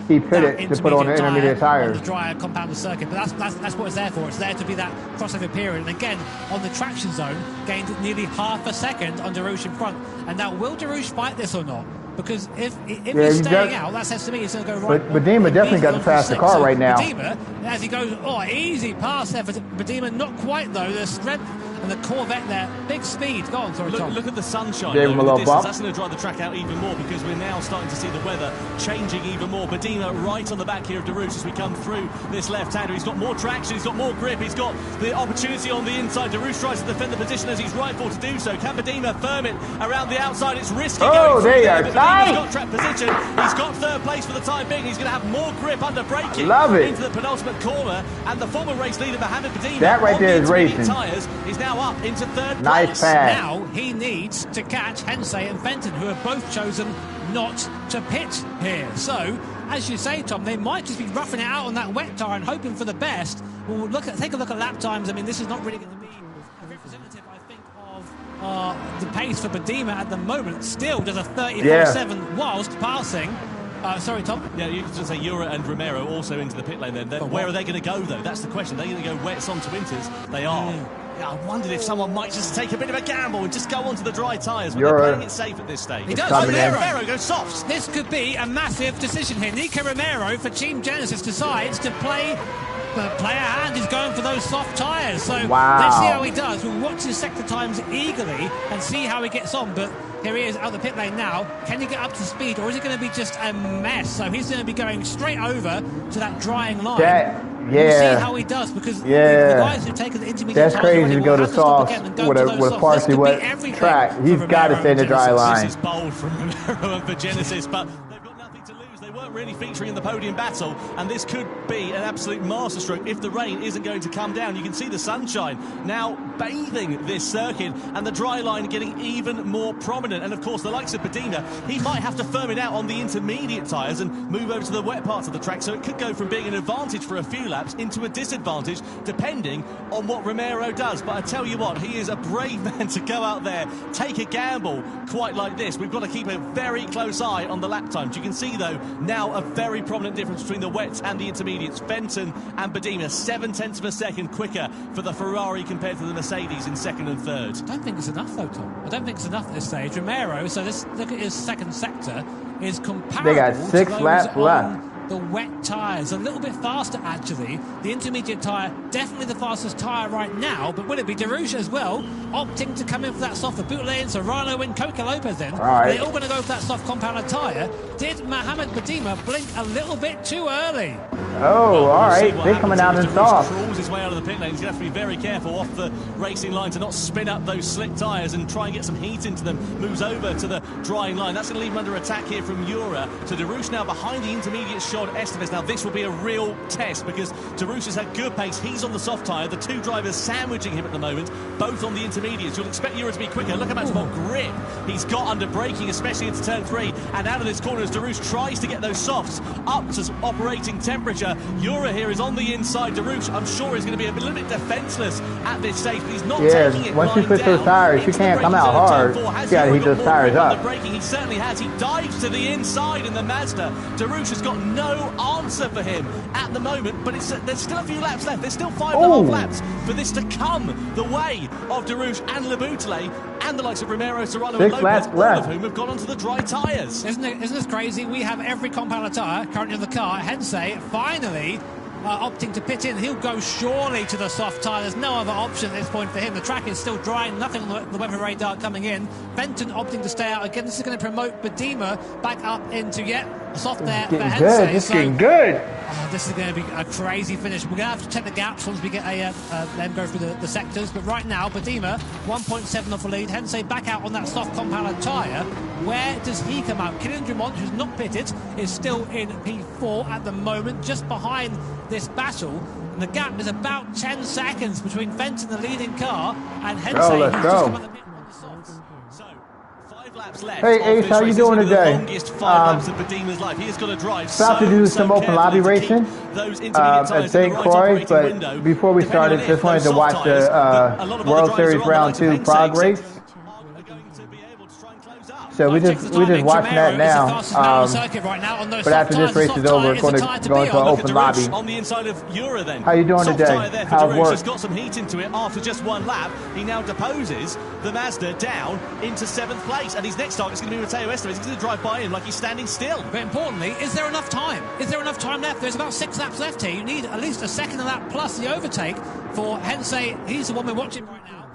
he pitted to put on the intermediate tires on the drier compounded circuit. But that's what it's there for. It's there to be that crossover period. And again, on the traction zone, gained nearly half a second on Darush in front. And now, will Darush fight this or not? Because if he's staying out, that says to me he's going to go right. But Badima definitely got the faster car right now. Badima, as he goes, easy pass there for Badima. Not quite though. The strength and the Corvette there, big speed. Go on, sorry, Tom. Look at the sunshine. Gave him a little bump. That's going to drive the track out even more because we're now starting to see the weather changing even more. Badima right on the back here of Darush as we come through this left-hander. He's got more traction, he's got more grip, he's got the opportunity on the inside. Darush tries to defend the position as he's rightful to do so. Can Badima firm it around the outside? It's risky going through there, but Badima's got track position. He's got third place for the time being. He's going to have more grip under braking into the penultimate corner. And the former race leader, Mohammed Badima, that right there is racing. Tyres, is now up into third place. Nice pass. Now he needs to catch Hensey and Fenton, who have both chosen not to pit here. So, as you say, Tom, they might just be roughing it out on that wet tyre and hoping for the best. Well, take a look at lap times. I mean, this is not really going to be a representative, I think, of the pace for Badima at the moment. Still does a 34.7 whilst passing. Sorry, Tom? Yeah, you could say Ura and Romero also into the pit lane then. Where are they going to go, though? That's the question. Are they going to go wets onto winters? They are. Yeah, I wondered if someone might just take a bit of a gamble and just go onto the dry tyres, but they're playing it safe at this stage. He does. Romero goes soft. This could be a massive decision here. Nico Romero for Team Genesis decides to play a hand. He's going for those soft tyres. So let's see how he does. We'll watch his sector times eagerly and see how he gets on. But here he is out of the pit lane now. Can he get up to speed, or is it going to be just a mess? So he's going to be going straight over to that drying line. We'll see how he does, because the guys who've taken the intermediate that's crazy to go to soft with a partially wet track. He's got to stay in the dry line. This is bold from Romero and for Genesis, but they've got nothing to lose. They weren't really featuring in the podium battle, and this could be an absolute masterstroke if the rain isn't going to come down. You can see the sunshine now bathing this circuit, and the dry line getting even more prominent. And of course, the likes of Badima, he might have to firm it out on the intermediate tyres and move over to the wet parts of the track, so it could go from being an advantage for a few laps into a disadvantage, depending on what Romero does. But I tell you what, he is a brave man to go out there, take a gamble quite like this. We've got to keep a very close eye on the lap times. You can see, though, now a very prominent difference between the wets and the intermediates. Fenton and Badima, 0.7 of a second quicker for the Ferrari compared to the Mercedes in second and third. I don't think it's enough, though, Tom. I don't think it's enough at this stage. Romero, so look at his second sector, is comparable. They got 6 laps left. The wet tyres, a little bit faster actually. The intermediate tyre, definitely the fastest tyre right now, but will it be Darush as well, opting to come in for that soft for boot lane, so Rano and Coca Lopez then. They're all going to go for that soft compounded tyre. Did Mohammed Badima blink a little bit too early? Oh, all right. They're coming out in soft. Crawls his way out of the pit lane. He's going to have to be very careful off the racing line to not spin up those slick tyres and try and get some heat into them. Moves over to the drying line. That's going to leave him under attack here from Ura. So Darush now behind the intermediate shot. Estevez. Now this will be a real test because Darush has had good pace. He's on the soft tyre. The two drivers sandwiching him at the moment, both on the intermediates. You'll expect Ura to be quicker. Look how much more grip he's got under braking, especially into turn 3. And out of this corner as Darush tries to get those softs up to operating temperature. Ura here is on the inside. Darush, I'm sure, is going to be a little bit defenceless at this stage, but he's not taking it. Once you put those tires, you can't come out hard. You got to heat those tires up. He certainly has. He dives to the inside in the Mazda. Darush has got no answer for him at the moment, but there's still a few laps left. There's still 5.5 laps for this to come the way of Darush and Laboutelet and the likes of Romero, Serrano and Lopez, all of whom have gone onto the dry tyres. Isn't this crazy? We have every compound tyre currently in the car. Hensey finally opting to pit in. He'll go surely to the soft tyre. There's no other option at this point for him. The track is still dry, nothing on the weather radar coming in. Fenton opting to stay out again. This is going to promote Badima back up into soft there for Hensey. It's getting good. This is going to be a crazy finish. We're going to have to check the gaps once we get them go through the sectors. But right now, Badima 1.7 off the lead. Hensey back out on that soft compounded tyre. Where does he come out? Kylian Drummond, who's not pitted, is still in P4 at the moment, just behind this battle. And the gap is about 10 seconds between Fenton, the leading car, and Hensey, who's just come out the mid on the softs. So, 5 laps left. Hey Ace, how you doing today? The longest 5 laps of Badima's life. He has got to drive about to do some open lobby racing at St. Croix, but before we started, just wanted to watch the World Series Round 2 Prague race. So we're just watching that now. But after this race is over, we're going to go into an open lobby. On the inside of Euro, then. How you doing today? How's work? He's got some heat into it after just one lap. He now deposes the Mazda down into 7th place, and his next target's going to be Matteo Estevez. He's going to drive by him like he's standing still. But importantly, is there enough time? Is there enough time left? There's about 6 laps left here. You need at least a second lap plus the overtake for Hensei. He's the one we're watching right now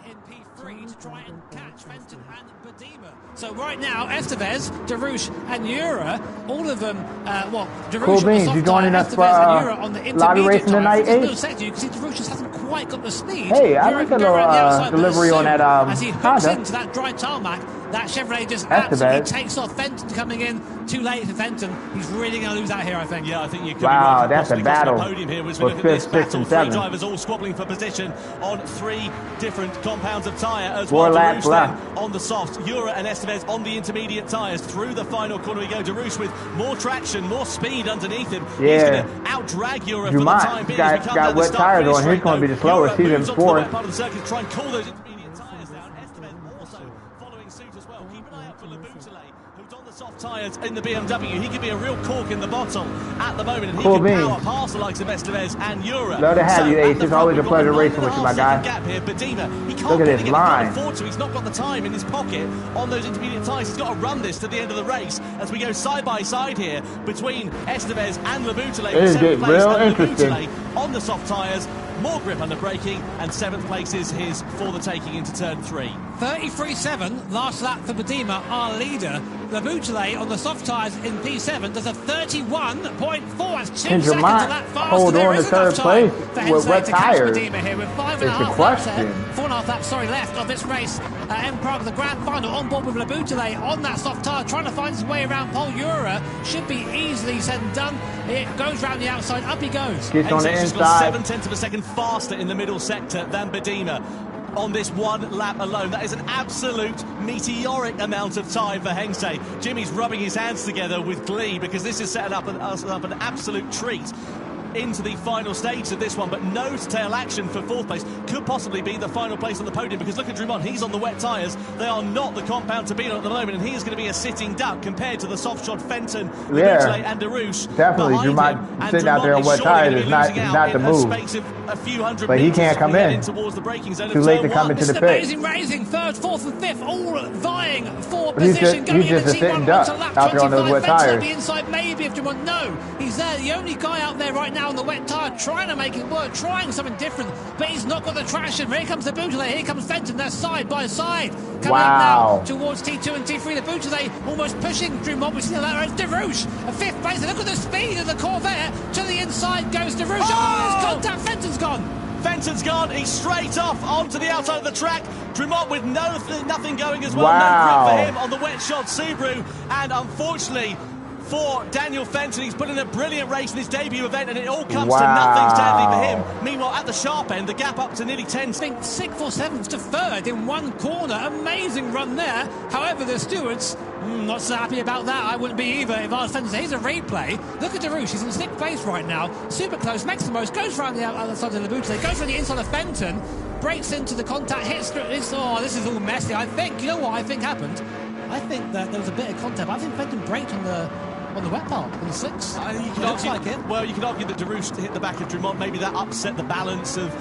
in P3 to try and catch Fenton and Badima. So right now, Estevez, Darush and Yura, all of them, Darush cool beans. You joining us for lobby racing tonight, Ace? You can see Darush just hasn't quite got the speed. Hey, I like a little delivery on that as he hooks into that dry tarmac. That Chevrolet just absolutely takes off. Fenton coming in too late for Fenton. He's really going to lose out here, I think. Yeah, I think you could wow, be right. That's a battle. Podium here as we look at this battle. 3 drivers all squabbling for position on 3 different compounds of tyre as well. Darush then on the soft. Yura and Estevez on the intermediate tyres. Through the final corner we go. Darush with more traction, more speed underneath him. Yeah. He's going to out-drag Yura for the time being. Got wet tyres on. He's going to be the slowest. He's in 4th. Part of the circuit, try and cool those intermediate tyres down. Estevez also following suit as well. Keep an eye out for Labutale, who's on the soft tyres in the BMW. He could be a real cork in the bottle at the moment, and he can power past the likes of Estevez and Yura. Love to have you, Ace. It's always a pleasure racing with you, my guy. Gap here, Badima. He can't look at his line. He's not got the time in his pocket on those intermediate tyres. He's got to run this to the end of the race as we go side by side here between Estevez and Labutale. It is getting real interesting. On the soft tyres, more grip under braking, and 7th place is his for the taking into turn 3. 33.7, last lap for Badima, our leader. Labutale on the soft tyres in P7 does a 31.4. That's 2 seconds a lap faster. Hold on to 3rd place with wet tyres. Here with 5.5 laps ahead, 4.5 laps left of this race in Prague, the grand final, on board with Labutale on that soft tyre, trying to find his way around Pole. Yura should be easily said and done. It goes round the outside, up he goes. Gets on the inside. 7/10 of a second faster in the middle sector than Badima on this 1 lap alone. That is an absolute meteoric amount of time for Hensei. Jimmy's rubbing his hands together with glee because this is setting up an absolute treat into the final stage of this one, but nose-tail action for 4th place. Could possibly be the final place on the podium, because look at Drummond, he's on the wet tyres. They are not the compound to beat on at the moment, and he is going to be a sitting duck compared to the soft-shod Fenton, Labutale and Darush. Definitely, Drummond sitting out there on wet tyres is not the move. But he can't come in. Towards the braking zone. Too late to come into the pit. Amazing racing, 3rd, 4th and 5th, all vying for position. He's just a sitting duck out there on those wet tyres. The inside, maybe, if Drummond, no. He's there, the only guy out there right now on the wet tyre, trying to make it work, trying something different, but he's not got the traction. Here comes the Labutale, here comes Fenton, they're side by side. Coming up now towards T2 and T3, the Labutale almost pushing Drummond. We see that Darush, a 5th place. Look at the speed of the Corvette. To the inside goes Darush. Oh, it's contact, Fenton's gone. Fenton's gone, he's straight off onto the outside of the track. Drummond with nothing going as well. Wow. No grip for him on the wet-shod Subaru, and unfortunately for Daniel Fenton, he's put in a brilliant race in his debut event, and it all comes to nothing sadly for him. Meanwhile, at the sharp end, the gap up to nearly 10. I think 6th or 7th to 3rd in one corner. Amazing run there. However, the stewards not so happy about that. I wouldn't be either if I was Fenton. Here's a replay. Look at Darush. He's in 6th place right now. Super close. Makes the most. Goes around the other side of the Labutale. Goes around the inside of Fenton. Breaks into the contact. Hits through. This is all messy. I think, you know what I think happened? I think that there was a bit of contact. I think Fenton braked on the wet part, on the 6. Looks like it. Well, you can argue that Darush hit the back of Drummond. Maybe that upset the balance of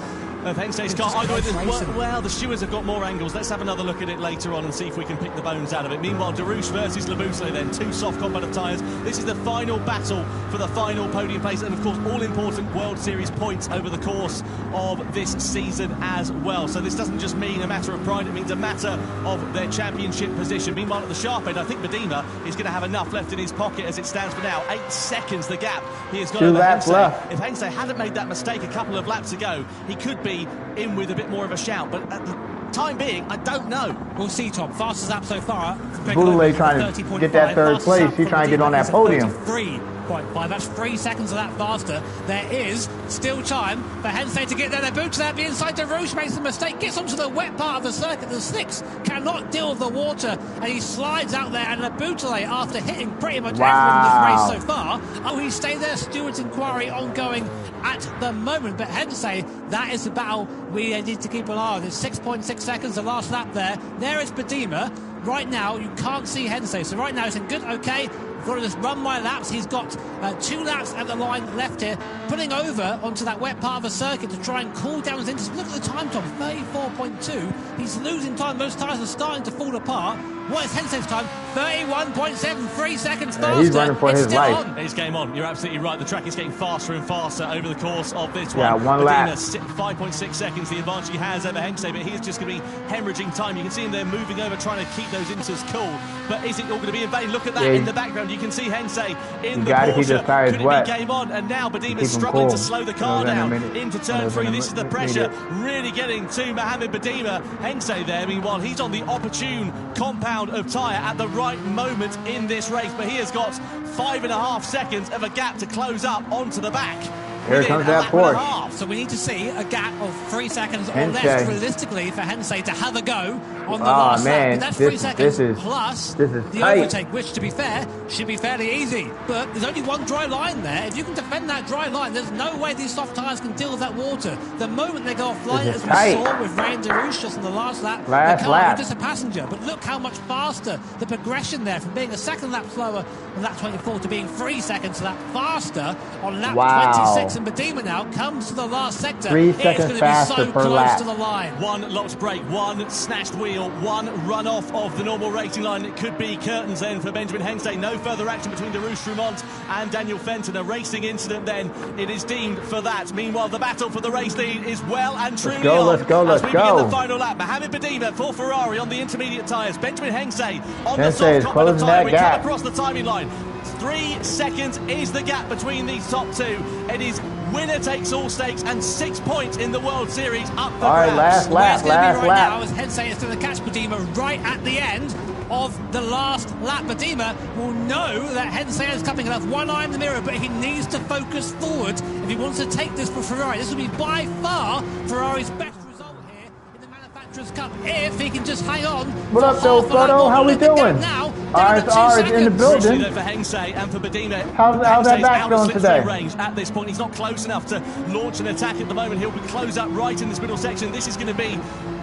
Hensei's car. Either way, well, the stewards have got more angles. Let's have another look at it later on and see if we can pick the bones out of it. Meanwhile, Darush versus Labutale then. 2 soft compound of tyres. This is the final battle for the final podium place, and of course, all important World Series points over the course of this season as well. So this doesn't just mean a matter of pride, it means a matter of their championship position. Meanwhile, at the sharp end, I think Badima is going to have enough left in his pocket as it stands for now. 8 seconds the gap he has got 2 over laps Hensei. left. If Hensei hadn't made that mistake a couple of laps ago, he could be in with a bit more of a shout, but at the time being, I don't know. We'll see, Tom. Fastest lap so far. Boulay trying to get that 3rd place. He's trying to get on that podium. 33.5. That's 3 seconds of that faster. There is still time for Hensei to get there. They're booted out the inside. Darush makes a mistake, gets onto the wet part of the circuit. The 6 cannot deal with the water, and he slides out there. And Labutale, after hitting pretty much everyone in this race so far, he stayed there. Stewards' inquiry ongoing at the moment. But Hensei, that is the battle we need to keep an eye on. It's 6.6 seconds, the last lap there. There is Badima. right now you can't see Hensei. So right now he's saying, good, okay, I've got to just run my laps. He's got 2 laps at the line left here, pulling over onto that wet part of the circuit to try and cool down his engines. Look at the time, Tom, 34.2. He's losing time. Those tyres are starting to fall apart. What is Hensei's time? 31.7, 3 seconds faster. He's running for his life. It's game on. You're absolutely right. The track is getting faster and faster over the course of this one. Yeah, one lap. 5.6 seconds, the advantage he has over Hensei, but he's just going to be hemorrhaging time. You can see him there moving over, trying to keep those inters cool. But is it all going to be in vain? Look at that in the background. You can see Hensei in the Porsche. Could it be game on? And now Badima's struggling to slow the car down into turn 3. This is the pressure really getting to Mohamed Badima. Hensei there, meanwhile, he's on the opportune compound of tyre at the right moment in this race, but he has got 5.5 seconds of a gap to close up onto the back. Here comes that Porsche. So we need to see a gap of 3 seconds or less realistically for Hensei to have a go on the last lap. But that's 3 seconds plus the overtake, which, to be fair, should be fairly easy. But there's only one dry line there. If you can defend that dry line, there's no way these soft tyres can deal with that water. The moment they go offline, as we saw with Ray and Darush just in the last lap, the car was just a passenger. But look how much faster the progression there from being a second lap slower on lap 24 to being 3 seconds lap faster on lap 26. And Badima now comes to the last sector. 3 seconds faster per lap. To the line. One locked brake, one snatched wheel, one run off of the normal racing line. It could be curtains then for Benjamin Hensei. No further action between Darush Rumont and Daniel Fenton. A racing incident then. It is deemed for that. Meanwhile, the battle for the race lead is well and truly on. Let's go. As we begin the final lap, Mohamed Badima for Ferrari on the intermediate tyres. Benjamin Hensei on the soft top of the tyre. We come across the timing line. 3 seconds is the gap between these top two. It is winner takes all stakes and 6 points in the World Series up for grabs. Last lap. Now as Hensei is going to catch Badima right at the end of the last lap. Badima will know that Hensei is coming. He'll have one eye in the mirror, but he needs to focus forward if he wants to take this for Ferrari. This will be by far Ferrari's best result here in the Manufacturers' Cup if he can just hang on. What up, though, Photo? How we doing? Now, RSR is in the building. For Hensei and for Badima. How's that back going today? Range at this point, he's not close enough to launch an attack at the moment. He'll be close up right in this middle section. This is going to be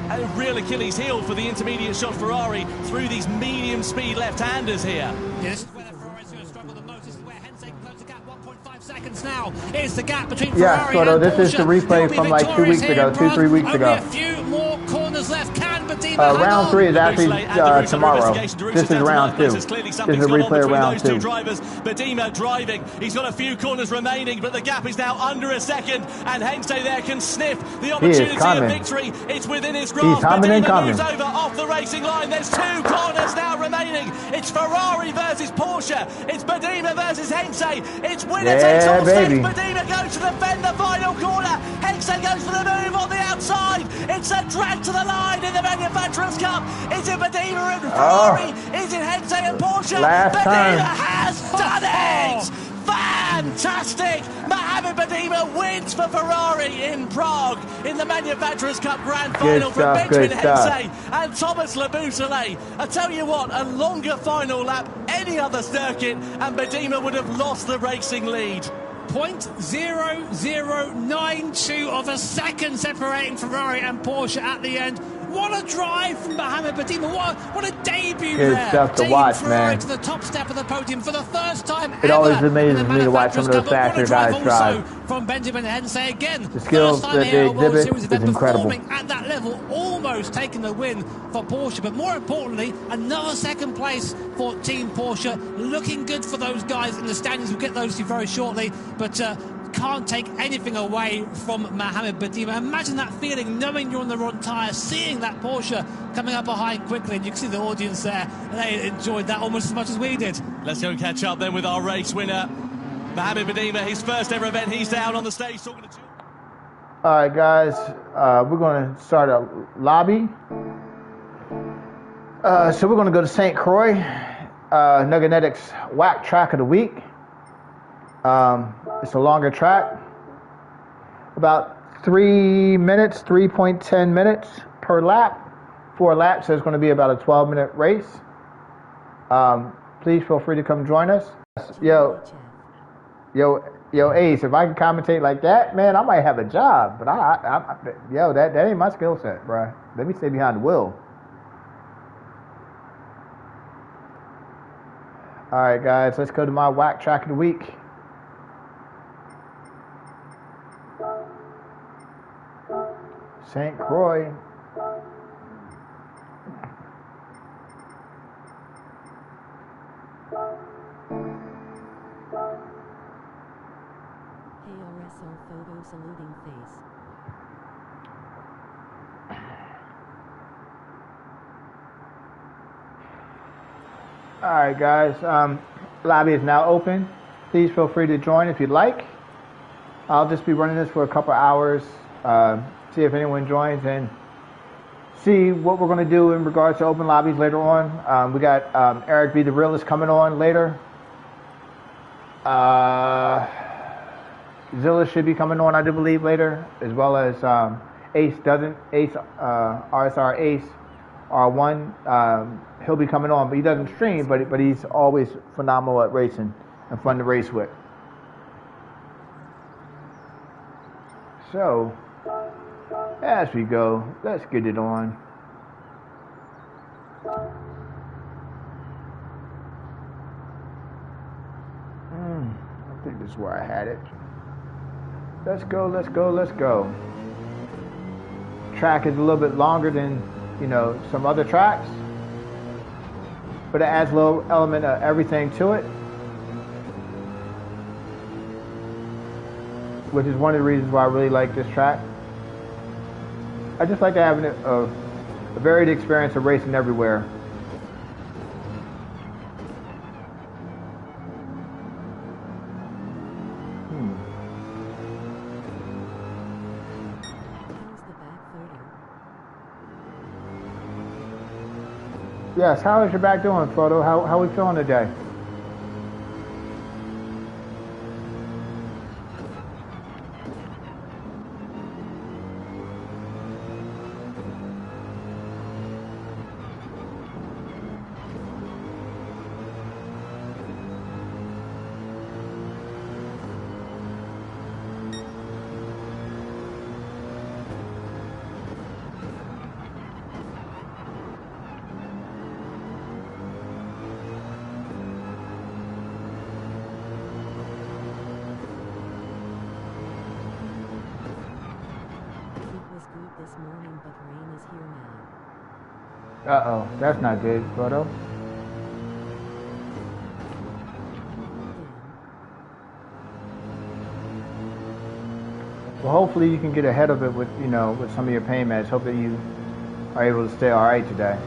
a real Achilles heel for the intermediate shot Ferrari through these medium speed left-handers here. Yeah, this is where the Ferrari's going to struggle the most. This is where Hensei can close the gap. 1.5 seconds now is the gap between Ferrari and Porsche. This is the replay from like 2 weeks ago, 2-3 weeks ago. Only a few more corners left. Can Badima round 3 is actually tomorrow. This is round 2. This is a replay of round 2. Drivers. Badima driving. He's got a few corners remaining, but the gap is now under a second, and Hensei there can sniff the opportunity of victory. It's within his grasp. He's coming moves over off the racing line. There's 2 corners now remaining. It's Ferrari versus Porsche. It's Badima versus Hensei. It's winner takes all stakes. Badima goes to defend the final corner. Hensei goes for the move on the outside. It's a drag to the line in the Manufacturers' Cup. Is it Badima and Ferrari? Is it Hensei and Porsche? Badima has done it! Fantastic! Mohamed Badima wins for Ferrari in Prague in the Manufacturers' Cup Grand Final for Benjamin Hensei and Thomas Laboutelet. I tell you what, a longer final lap, any other circuit, and Badima would have lost the racing lead. 0.0092 of a second separating Ferrari and Porsche at the end. What a drive from Mohamed Badima. What a debut there. Good stuff to watch, man. To the top step of the podium for the first time ever. It always amazes me to watch some of those faster guys drive. From Benjamin Hensei again. The skills that they exhibit is incredible. At that level, almost taking the win for Porsche. But more importantly, another second place for Team Porsche. Looking good for those guys in the standings. We'll get those to you very shortly. But can't take anything away from Mohamed Badima. Imagine that feeling, knowing you're on the wrong tyre, seeing that Porsche coming up behind quickly, and you can see the audience there. They enjoyed that almost as much as we did. Let's go and catch up then with our race winner, Mohamed Badima. His first ever event, he's down on the stage talking to children. All right, guys, we're going to start a lobby. So we're going to go to St. Croix, Nuggetics Whack Track of the Week. It's a longer track, about 3 minutes, 3.10 minutes per lap. 4 laps, so it's going to be about a 12-minute race. Please feel free to come join us. Yo, Ace, if I can commentate like that, man, I might have a job. But that ain't my skill set, bro. Let me stay behind the wheel. All right, guys, let's go to my whack track of the week. St. Croix. KRSL photo saluting face. All right, guys. Lobby is now open. Please feel free to join if you'd like. I'll just be running this for a couple hours. See if anyone joins and see what we're going to do in regards to open lobbies later on. We got Eric B. the Realist coming on later. Zilla should be coming on, I do believe, later, as well as RSR Ace R1. He'll be coming on, but he doesn't stream, but he's always phenomenal at racing and fun to race with. So, as we go, let's get it on. I think this is where I had it. Let's go, let's go, let's go. Track is a little bit longer than, some other tracks, but it adds a little element of everything to it, which is one of the reasons why I really like this track. I just like having a varied experience of racing everywhere. Yes, how is your back doing, Photo? How are we feeling today? This morning, but rain is here now. Uh-oh, that's not good, Photo. Well, hopefully you can get ahead of it with, with some of your pain meds. Hope that you are able to stay all right today.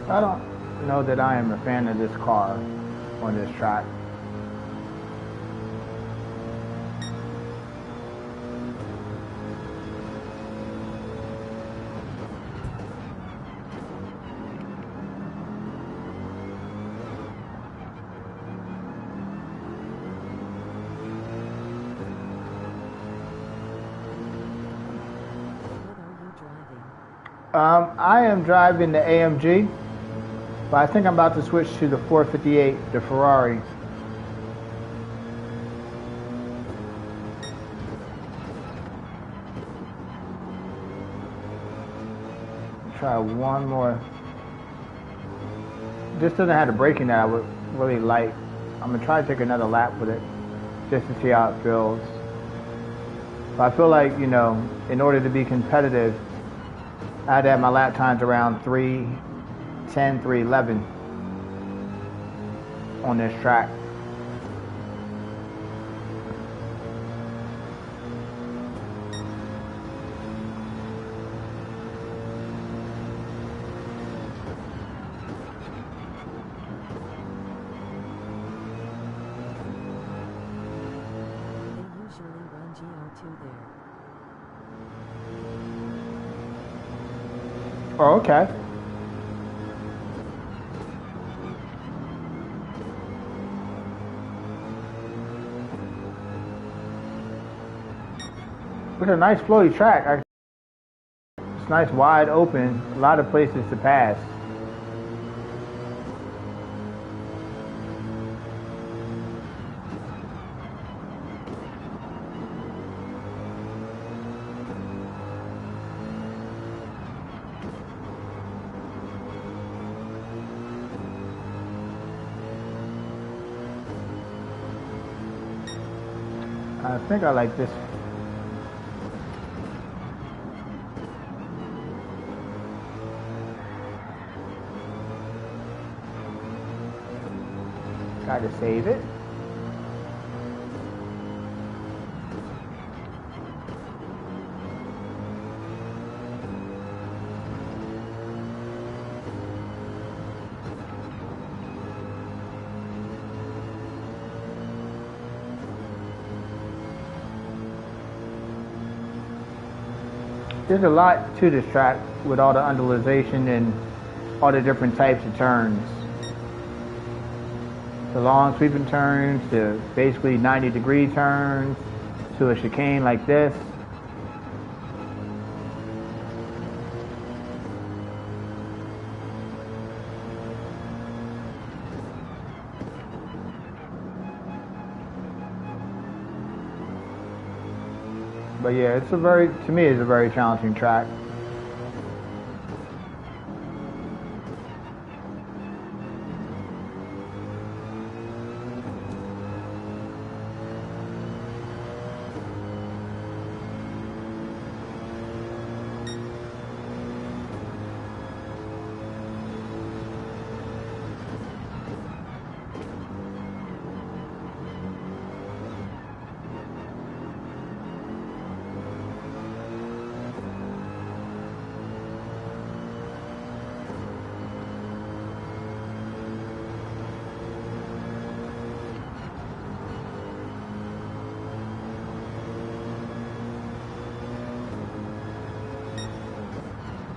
I don't know that I am a fan of this car on this track. I am driving the AMG. But I think I'm about to switch to the 458, the Ferrari. Try one more. This doesn't have the braking that I would really like. I'm going to try to take another lap with it just to see how it feels. But I feel like, in order to be competitive, I had to have my lap times around 3:10, 3:11 on this track. Oh, okay. It's a nice flowy track. It's nice, wide open, a lot of places to pass. I think I like this. Try to save it. There's a lot to this track with all the undulation and all the different types of turns. The long sweeping turns to basically 90-degree turns to a chicane like this. But yeah, it's to me, it's a very challenging track.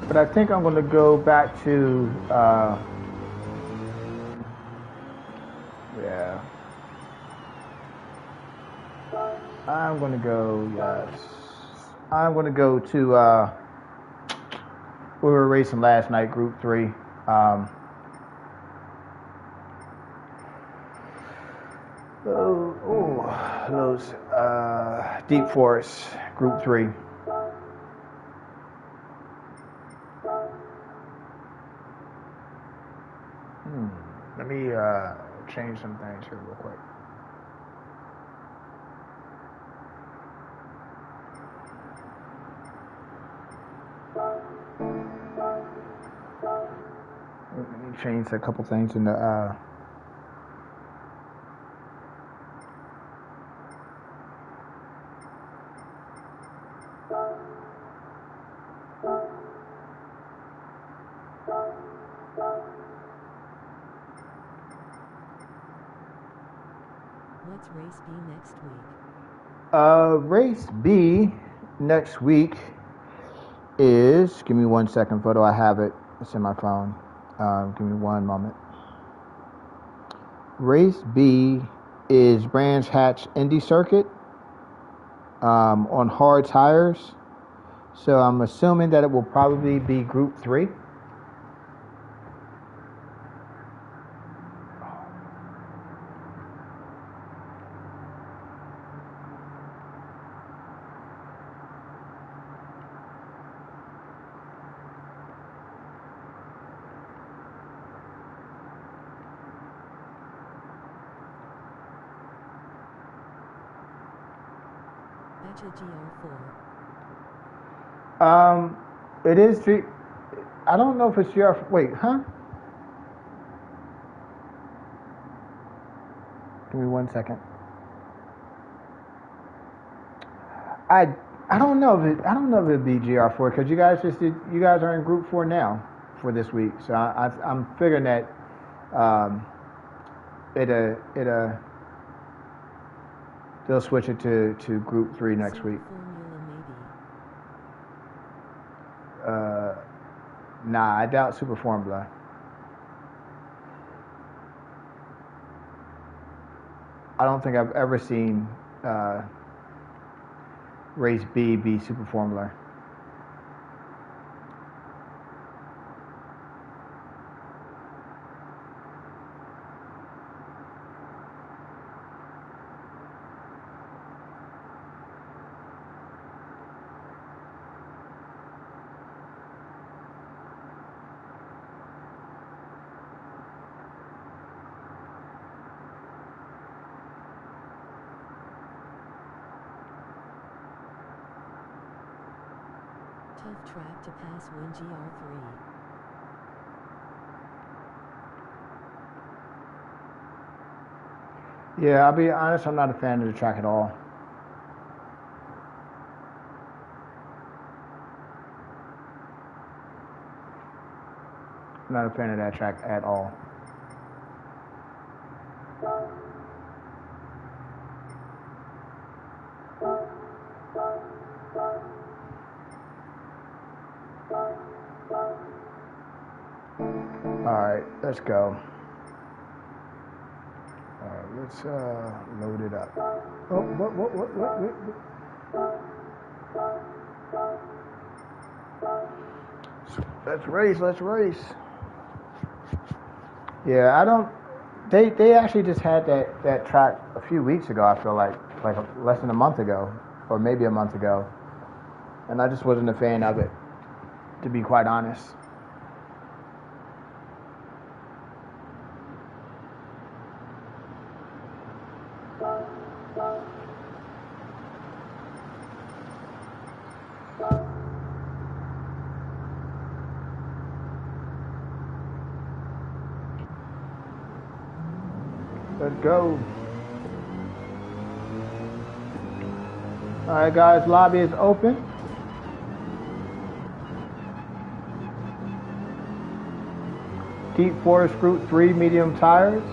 But I think I'm going to go back to, yeah. I'm going to go, yes. I'm going to go to, we were racing last night, Group 3. Those Deep Forest, Group 3. Let me change some things here real quick. Let me change a couple things in the What's race B next week? Race B next week is, give me 1 second, photo, I have it, it's in my phone. Give me one moment. Race B is Brands Hatch Indy Circuit on hard tires. So I'm assuming that it will probably be Group 3. That's a GR4. It is I don't know if it's GR. Wait, huh? Give me 1 second. I don't know if it'd be GR4 because you guys are in Group 4 now for this week. So I'm figuring that they'll switch it to Group 3 next week. Nah, I doubt Super Formula. I don't think I've ever seen Race B be Super Formula. Tough track to pass when GR3. Yeah, I'll be honest, I'm not a fan of the track at all. I'm not a fan of that track at all. Alright, let's go. Alright, let's load it up. Oh, what? Let's race. Yeah, I don't. They actually just had that track a few weeks ago. I feel like less than a month ago, or maybe a month ago, and I just wasn't a fan of it, to be quite honest. Let's go. All right, guys, lobby is open. Deep Forest Group 3 medium tires.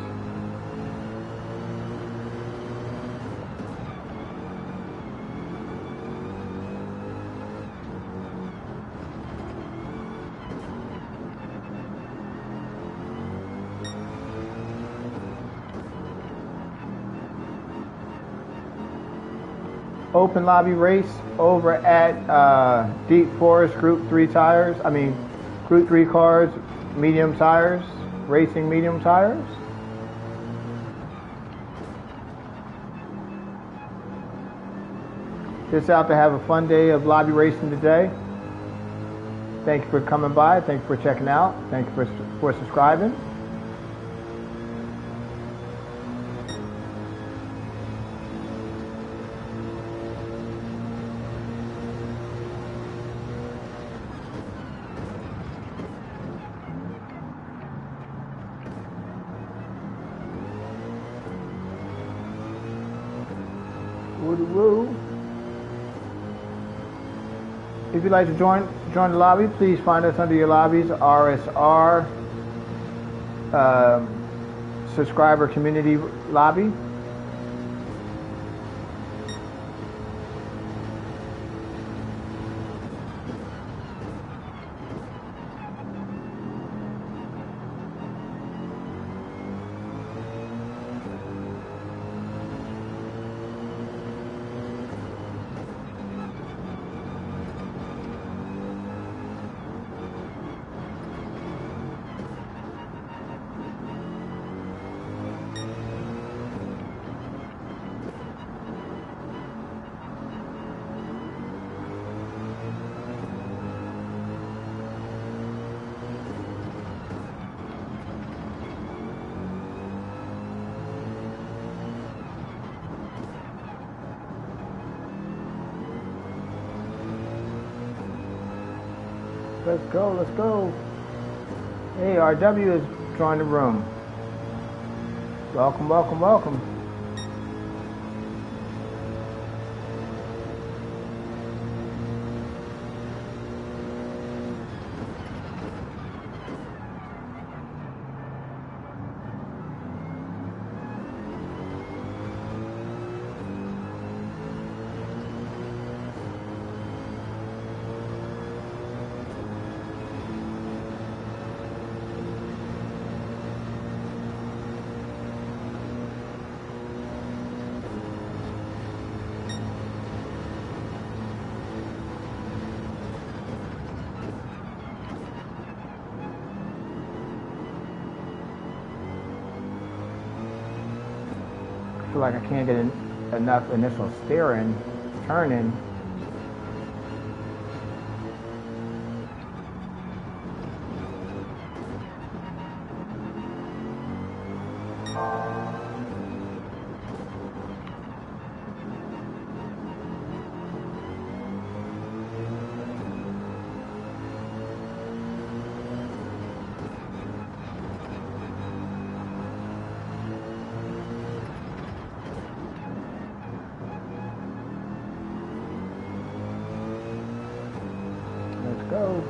Open lobby race over at Deep Forest Group 3 tires. Group 3 cars, medium tires, racing medium tires. Just out to have a fun day of lobby racing today. Thank you for coming by. Thank you for checking out. Thank you for subscribing. Woo. If you'd like to join the lobby, please find us under your lobbies, RSR, subscriber community lobby. Let's go. Hey, RW has joined the room. Welcome. feel like I can't get enough initial steering, turning. Go.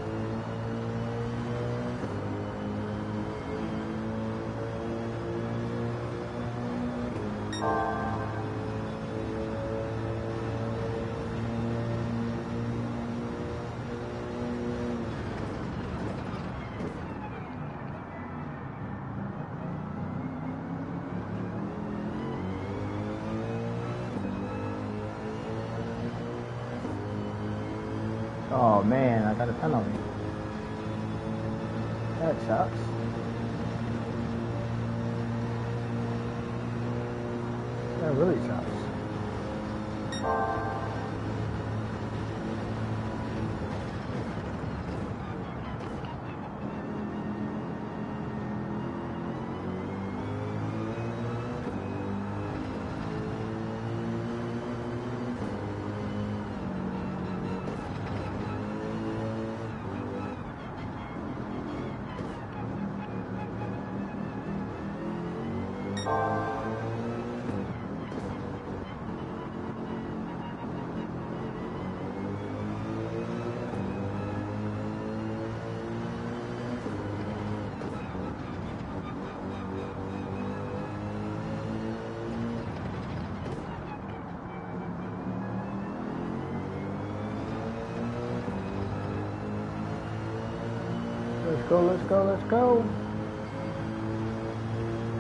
Oh man, I got a penalty. That sucks. That really sucks. Let's go, let's go, let's go.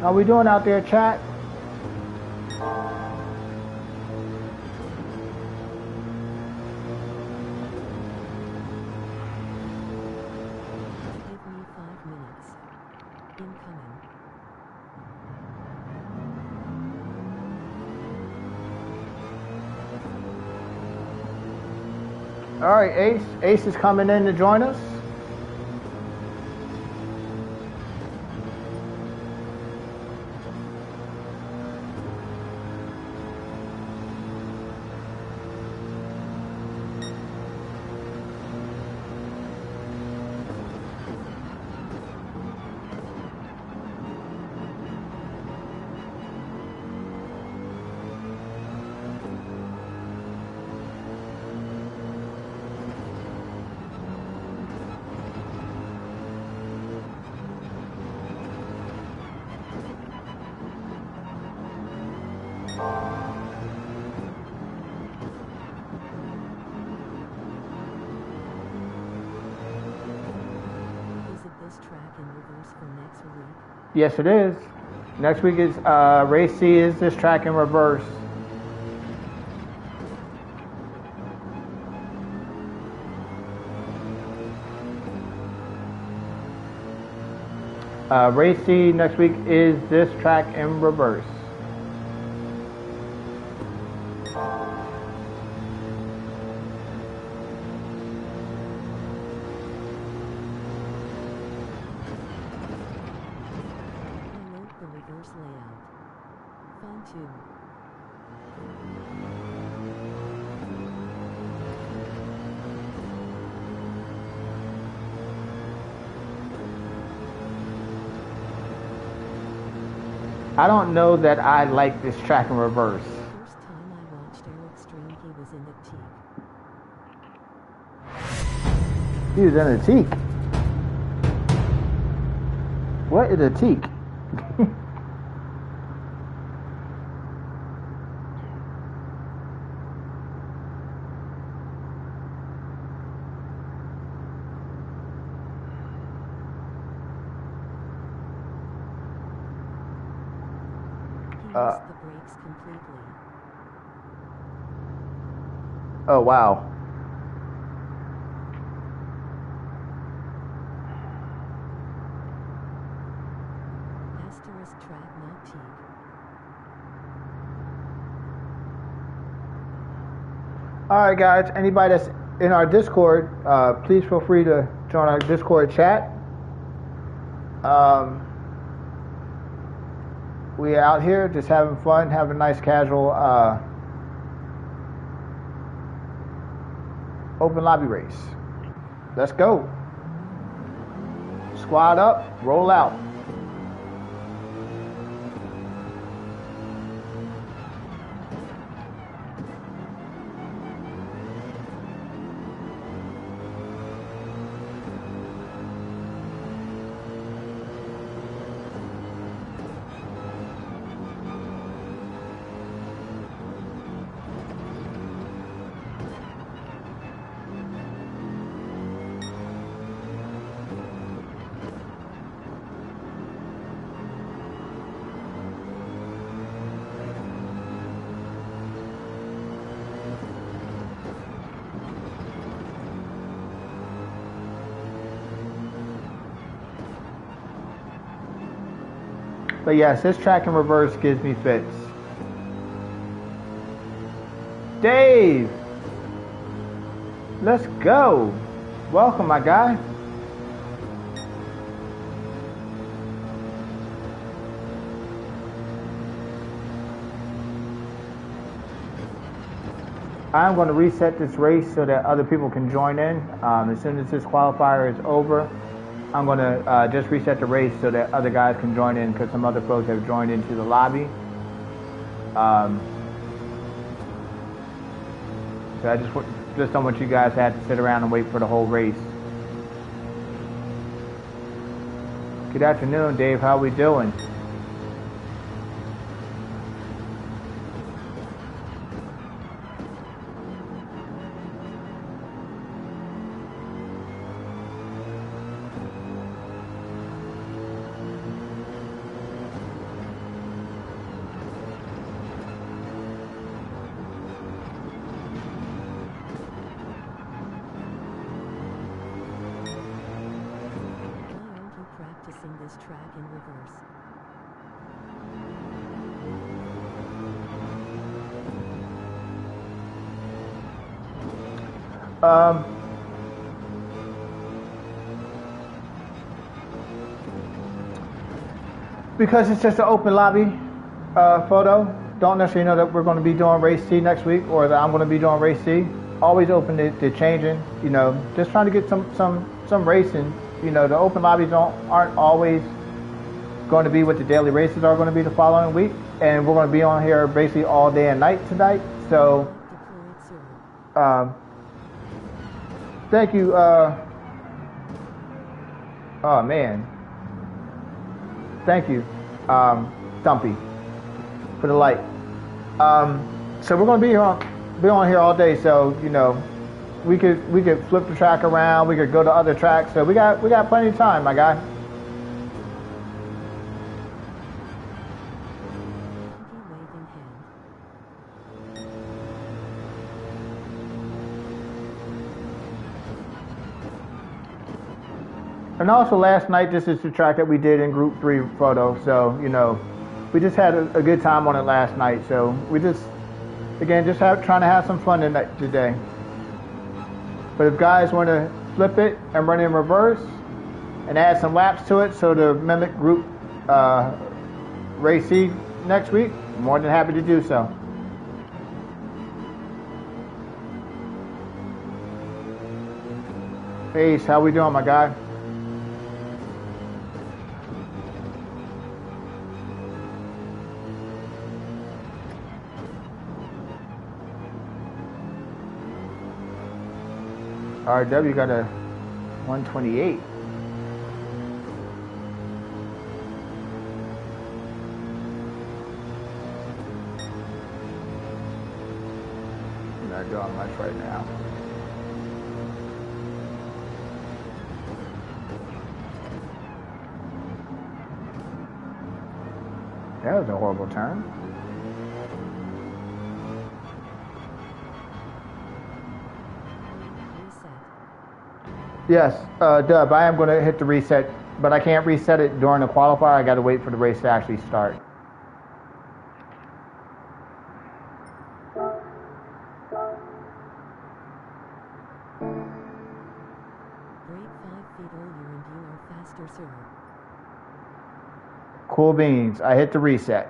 How we doing out there, chat? Give me 5 minutes. Incoming. All right, Ace. Ace is coming in to join us. Yes, it is. Next week is race C is this track in reverse. Race C next week is this track in reverse. I don't know that I like this track in reverse. First time I watched Eric stream, he was in the teak. He was in a teak. What is a teak? The brakes completely. Oh wow. Asterisk track not teak. All right, guys. Anybody that's in our Discord, please feel free to join our Discord chat. We out here just having fun, having a nice casual open lobby race. Let's go. Squad up, roll out. But yes, this track in reverse gives me fits. Dave! Let's go! Welcome, my guy. I'm going to reset this race so that other people can join in. As soon as this qualifier is over, I'm going to just reset the race so that other guys can join in because some other folks have joined into the lobby. So I just don't want you guys to have to sit around and wait for the whole race. Good afternoon, Dave. How we doing? This track in reverse. Because it's just an open lobby photo, don't necessarily know that we're going to be doing race C next week or that I'm going to be doing race C. Always open to changing, you know, just trying to get some racing. You know, the open lobbies aren't always going to be what the daily races are going to be the following week. And we're going to be on here basically all day and night tonight. So, thank you. Oh, man. Thank you, Stumpy, for the light. So we're going to be on here all day. So, you know, we could flip the track around. We could go to other tracks. So we got plenty of time, my guy. And also last night, this is the track that we did in Group 3 photo. So, you know, we just had a good time on it last night. So we just trying to have some fun today. But if guys want to flip it and run in reverse and add some laps to it so to mimic Group Race C next week, I'm more than happy to do so. Ace, how we doing, my guy? RW got a 128. I'm not doing much right now. That was a horrible turn. Yes, Dub, I am going to hit the reset, but I can't reset it during the qualifier. I got to wait for the race to actually start. Cool beans. I hit the reset.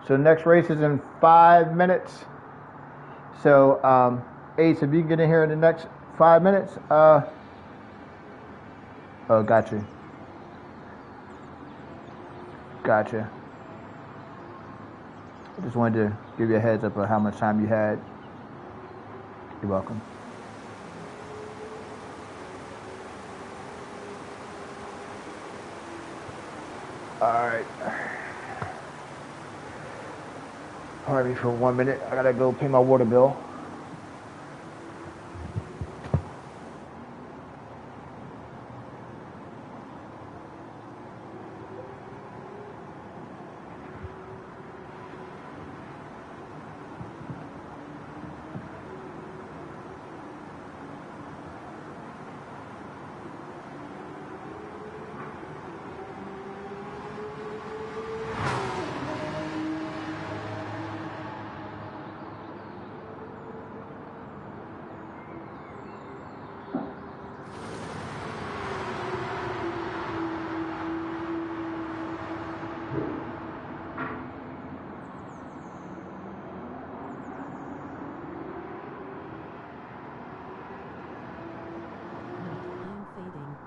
So next race is in 5 minutes. So Ace, if you can get in here in the next 5 minutes. Oh, gotcha. Gotcha. I just wanted to give you a heads up of how much time you had. You're welcome. All right. Pardon me for 1 minute. I gotta go pay my water bill.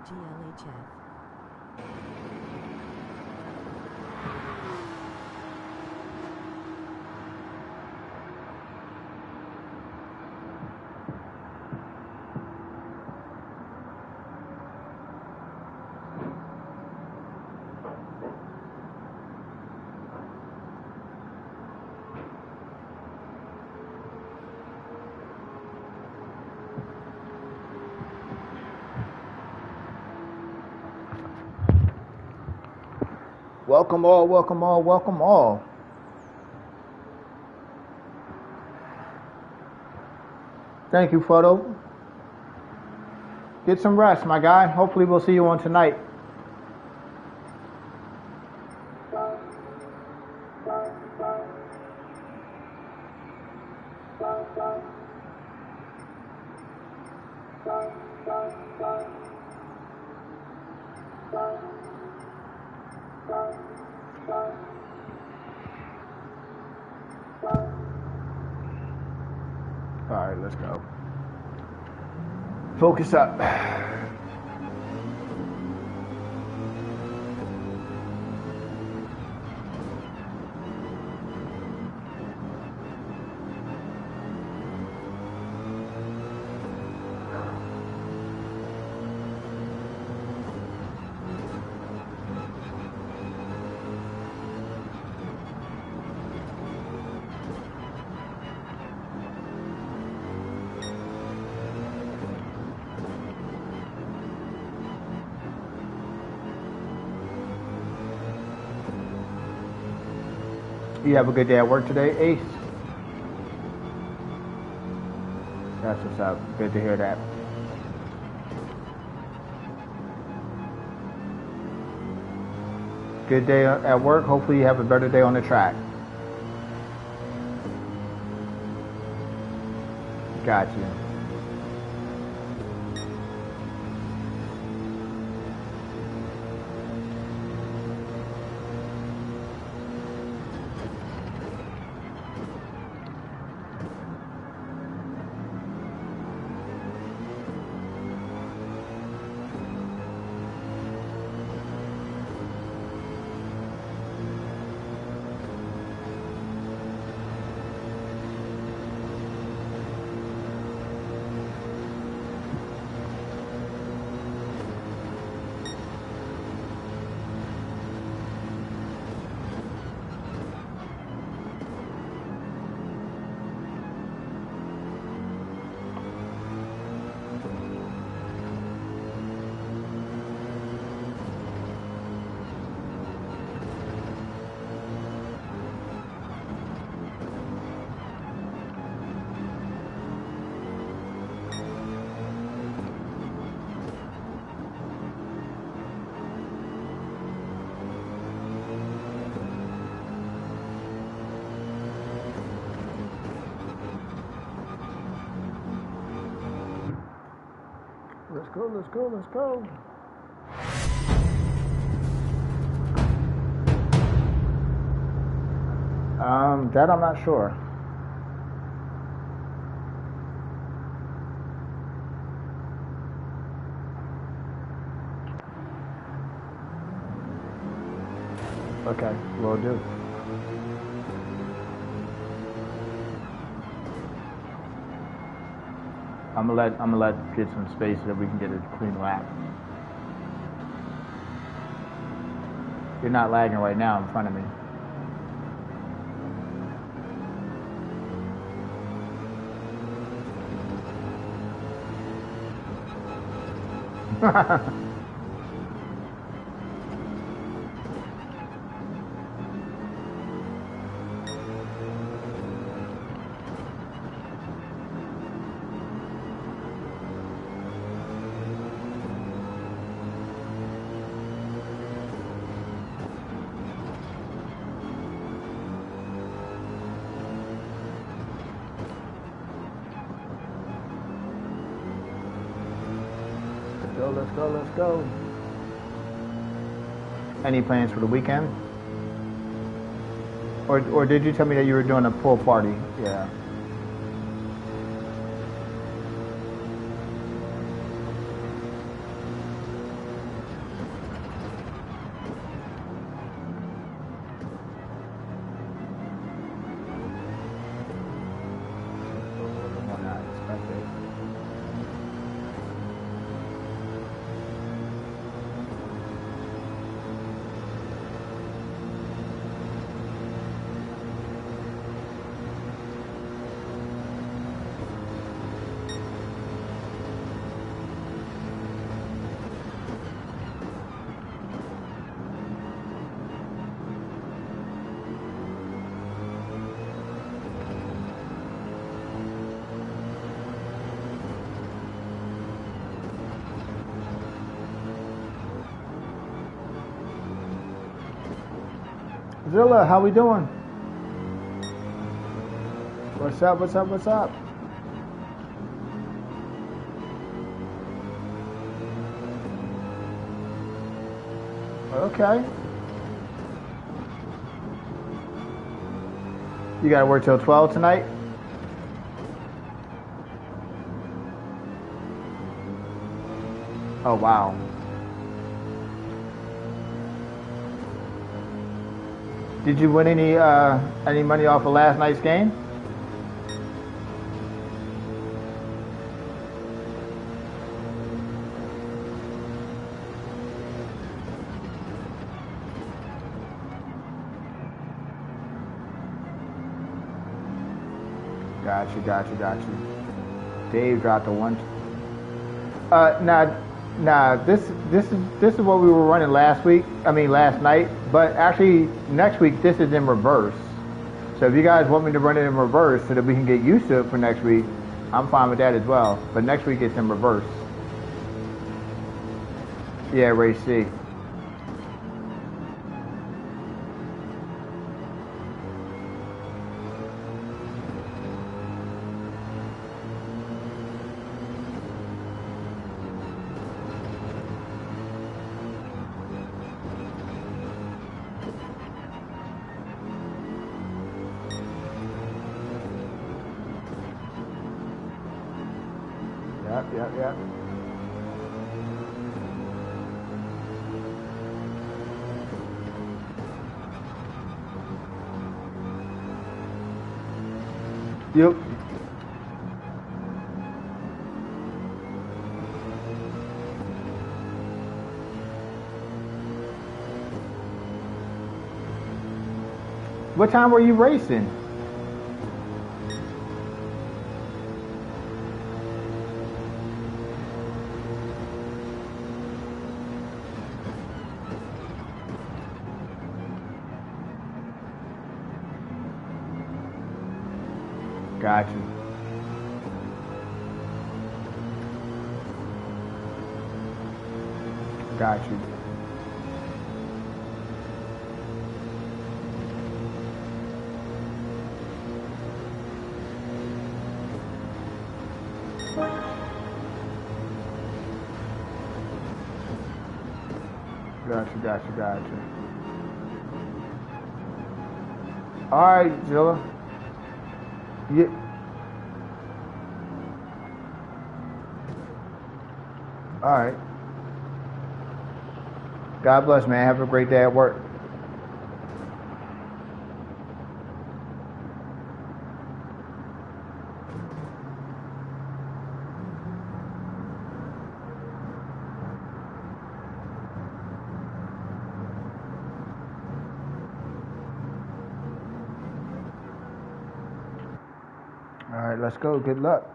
GLHF. Welcome all, welcome all, welcome all. Thank you, Photo. Get some rest, my guy. Hopefully we'll see you on tonight. All right, let's go. Focus up. You have a good day at work today, Ace? That's what's up. Good to hear that. Good day at work. Hopefully you have a better day on the track. Gotcha. Let's go, let's go, let's go. That I'm not sure. Okay, will do. I'm gonna let get some space so that we can get a clean lap. You're not lagging right now in front of me. Let's go. Any plans for the weekend? Or did you tell me that you were doing a pool party? Yeah. Zilla, how we doing? What's up? Okay. You gotta work till 12 tonight? Oh, wow. Did you win any money off of last night's game? Got you. Dave dropped a one. Nah. This is what we were running last night. But actually, next week this is in reverse. So if you guys want me to run it in reverse so that we can get used to it for next week, I'm fine with that as well. But next week it's in reverse. Yeah, race C. Yep. Yep. What time were you racing? Got you. Gotcha. All right, Zilla. Yeah. All right. God bless, man. Have a great day at work. All right, let's go. Good luck.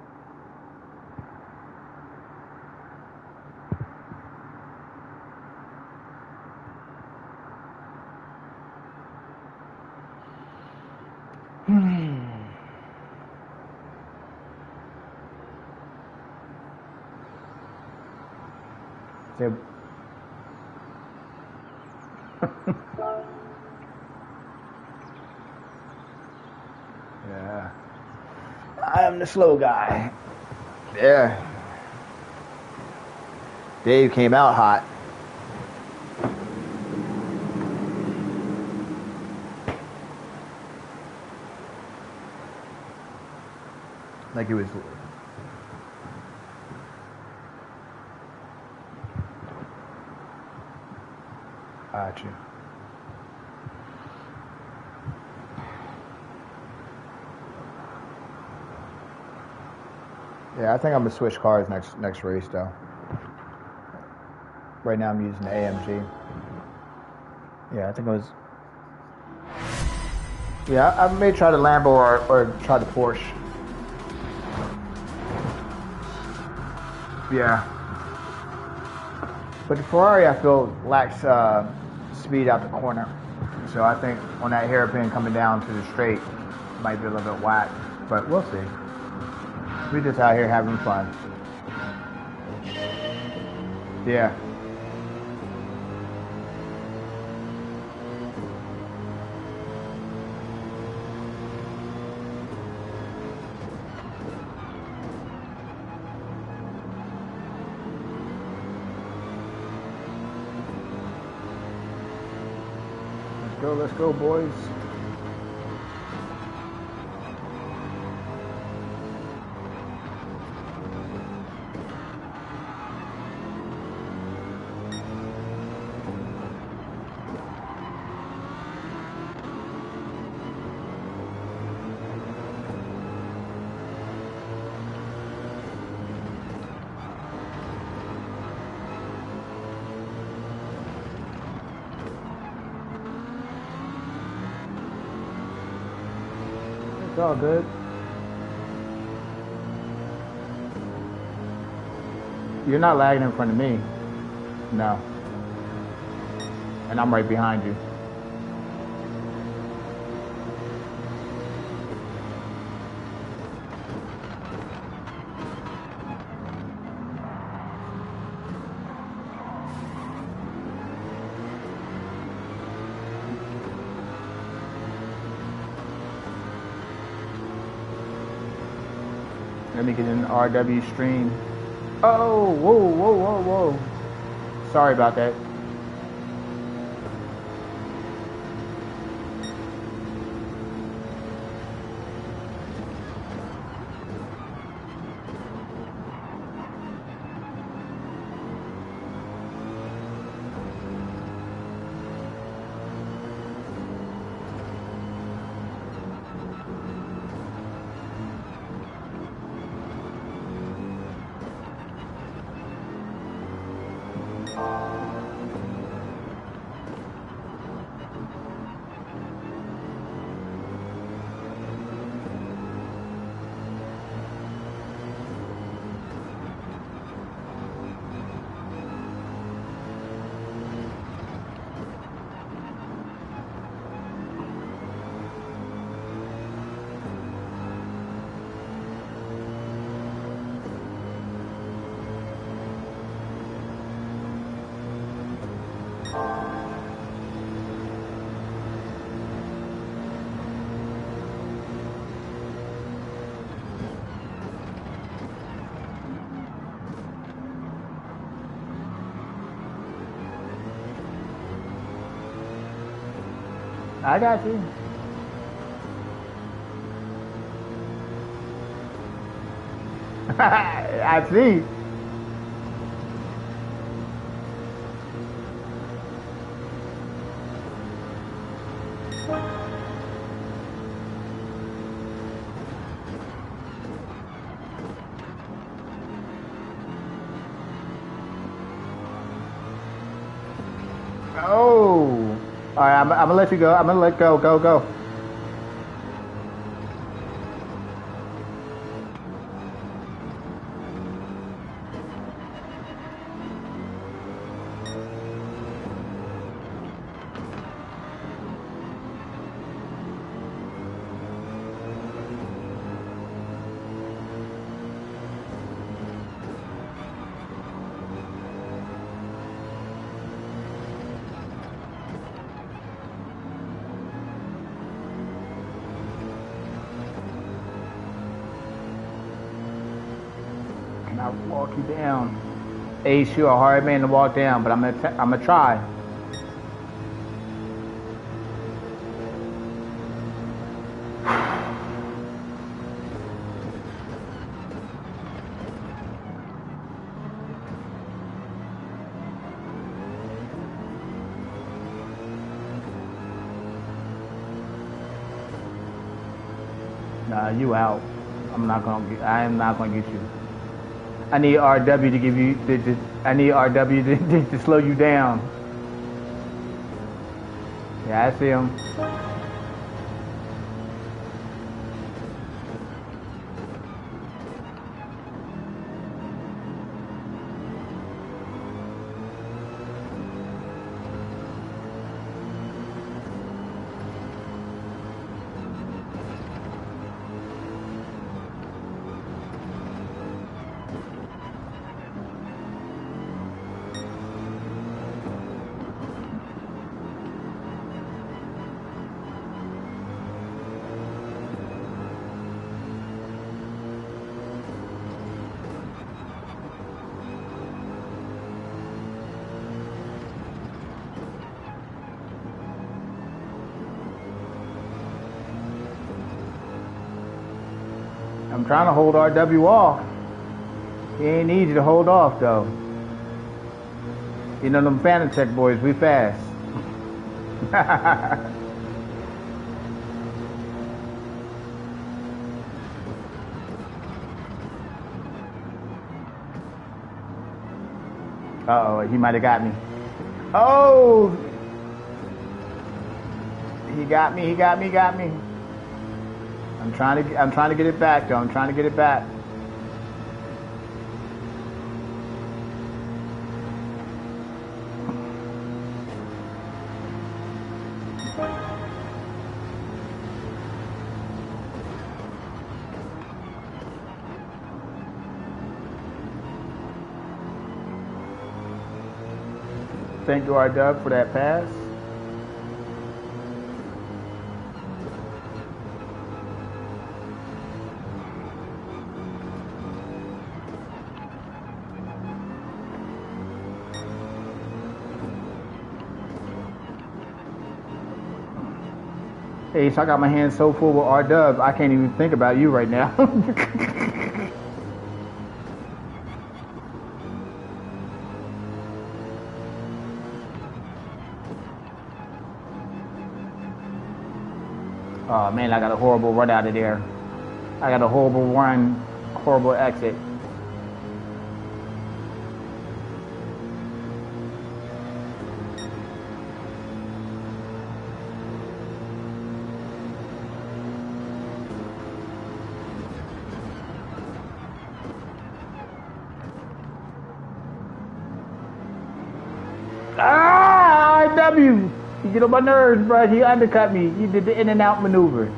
Yeah. I am the slow guy. Yeah. Dave came out hot. Like he was. Got you. Yeah, I think I'm gonna switch cars next race though. Right now I'm using the AMG. Yeah, I think it was. Yeah, I may try the Lambo or try the Porsche. Yeah. But the Ferrari, I feel, lacks speed out the corner. So I think on that hairpin coming down to the straight, it might be a little bit whack. But we'll see. We're just out here having fun. Yeah. Let's go, boys. It's all good. You're not lagging in front of me. No. And I'm right behind you. Let me get in the RW stream. Oh, whoa. Sorry about that. I got you. I see. Oh. All right, I'm gonna let you go. I'm gonna let go. Go. I'll walk you down. Ace, you're a hard man to walk down, but I'm gonna try. Nah, you out. I am not gonna get you. I need RW to give you. I need RW to slow you down. Yeah, I see him. I'm trying to hold RW off. He ain't easy to hold off though. You know them Fanatec boys, we fast. Uh-oh, he might have got me. Oh! He got me. I'm trying to get it back though. I'm trying to get it back. Thank you, R-Dub, for that pass. Ace, I got my hands so full with R-Dub, I can't even think about you right now. Oh man, I got a horrible run out of there. I got a horrible run, horrible exit. Ah, RW! You get on my nerves, bro. He undercut me. He did the in and out maneuver.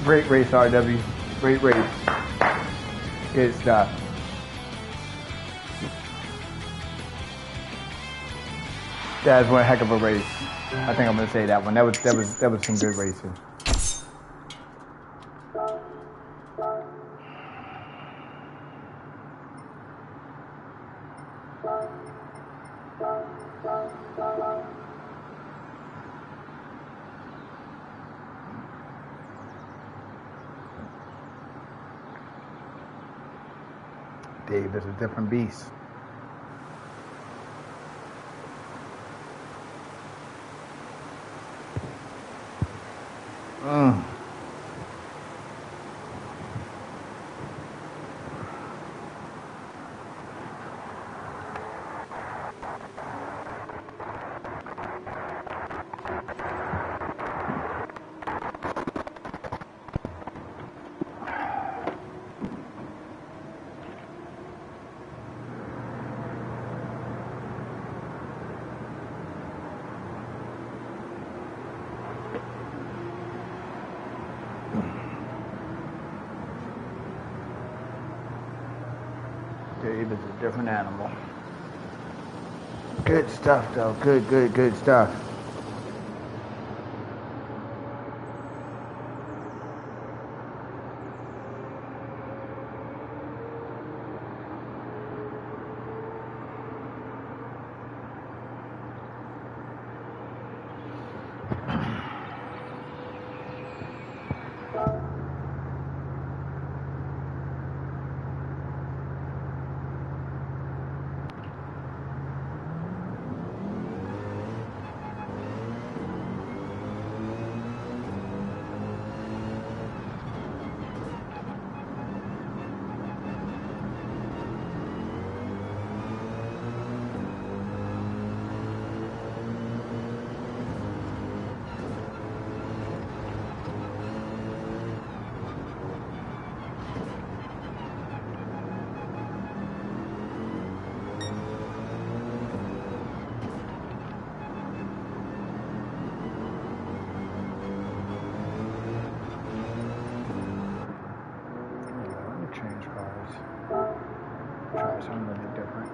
Great race, RW. Great race. Good stuff. That was one heck of a race. I think I'm gonna say that one. That was some good racing. Dave is a different beast. Dave is a different animal. Good stuff, though. Good stuff. Try something really different.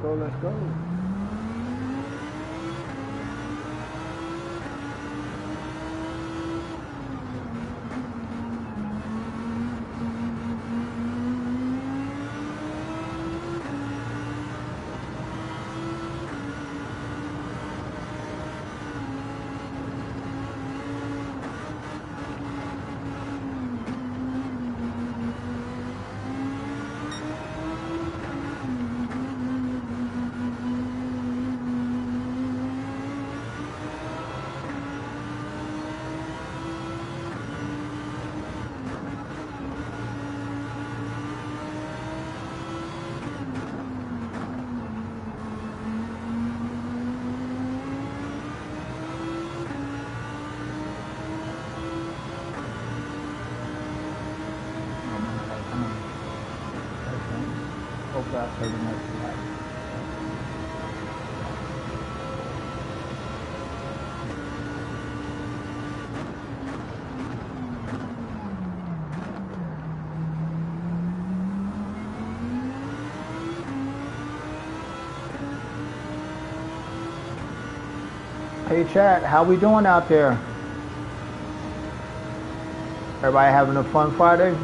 Let's go. Hey chat, how we doing out there? Everybody having a fun Friday?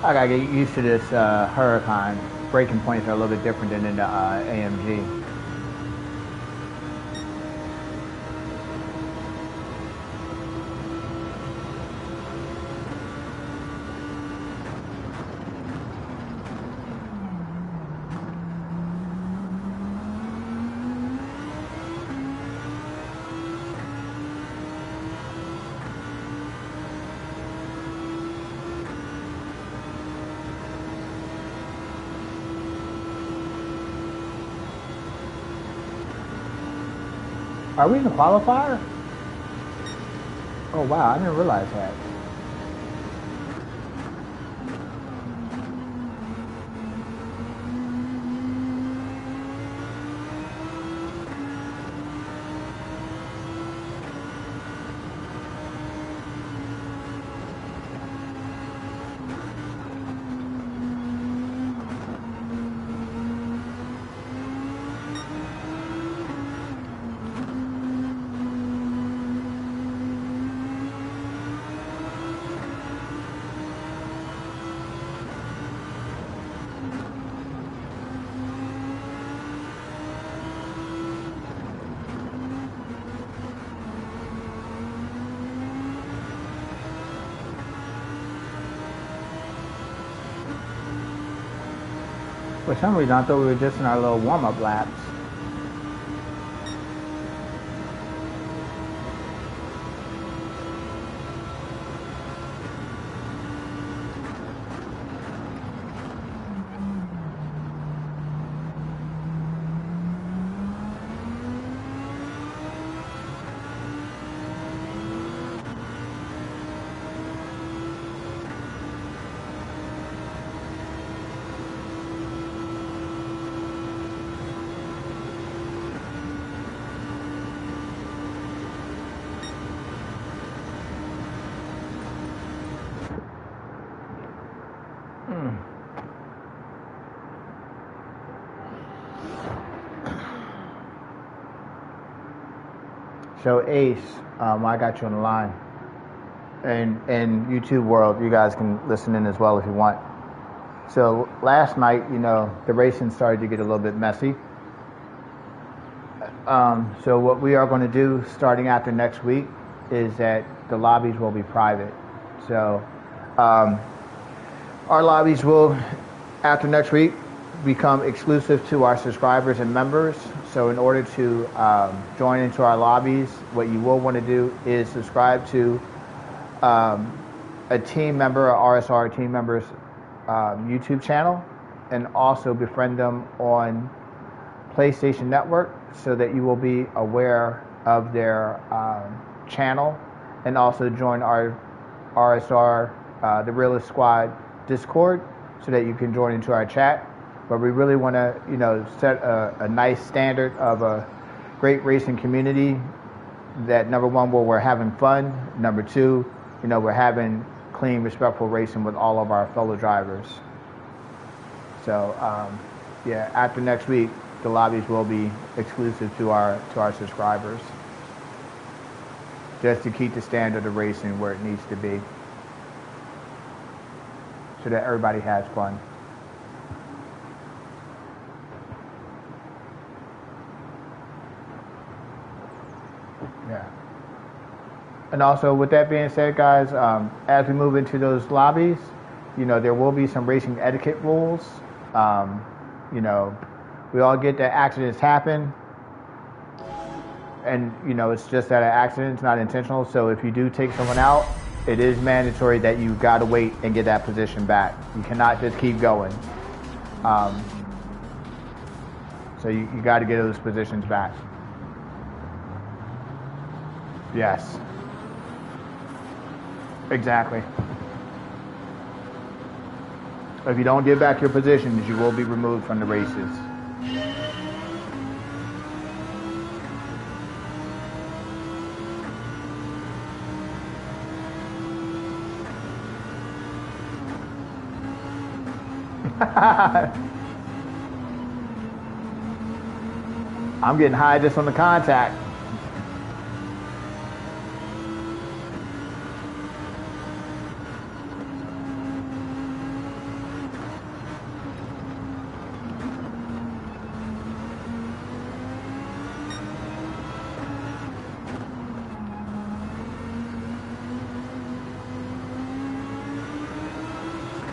I gotta get used to this Huracan. Braking points are a little bit different than in the AMG. Are we in the qualifier? Oh wow, I didn't realize that. For some reason, I thought we were just in our little warm-up laps. So Ace, I got you on the line. And in YouTube world, you guys can listen in as well if you want. So last night, you know, the racing started to get a little bit messy. So what we are going to do starting after next week is that the lobbies will be private. So our lobbies will, after next week, become exclusive to our subscribers and members. So in order to join into our lobbies, what you will want to do is subscribe to a team member, a RSR team member's YouTube channel, and also befriend them on PlayStation Network so that you will be aware of their channel, and also join our RSR, the Realist Squad Discord, so that you can join into our chat. But we really want to, you know, set a nice standard of a great racing community that, number one, where we're having fun. Number two, you know, we're having clean, respectful racing with all of our fellow drivers. So, yeah, after next week, the lobbies will be exclusive to our subscribers, just to keep the standard of racing where it needs to be, so that everybody has fun. Yeah. And also, with that being said, guys, as we move into those lobbies, you know, there will be some racing etiquette rules. You know, we all get that accidents happen, and, you know, it's just that an accident, it's not intentional. So if you do take someone out, it is mandatory that you got to wait and get that position back. You cannot just keep going. So you got to get those positions back. Yes. Exactly. If you don't get back your positions, you will be removed from the races. I'm getting high just on the contact.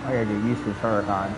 I gotta get used to this hurricane.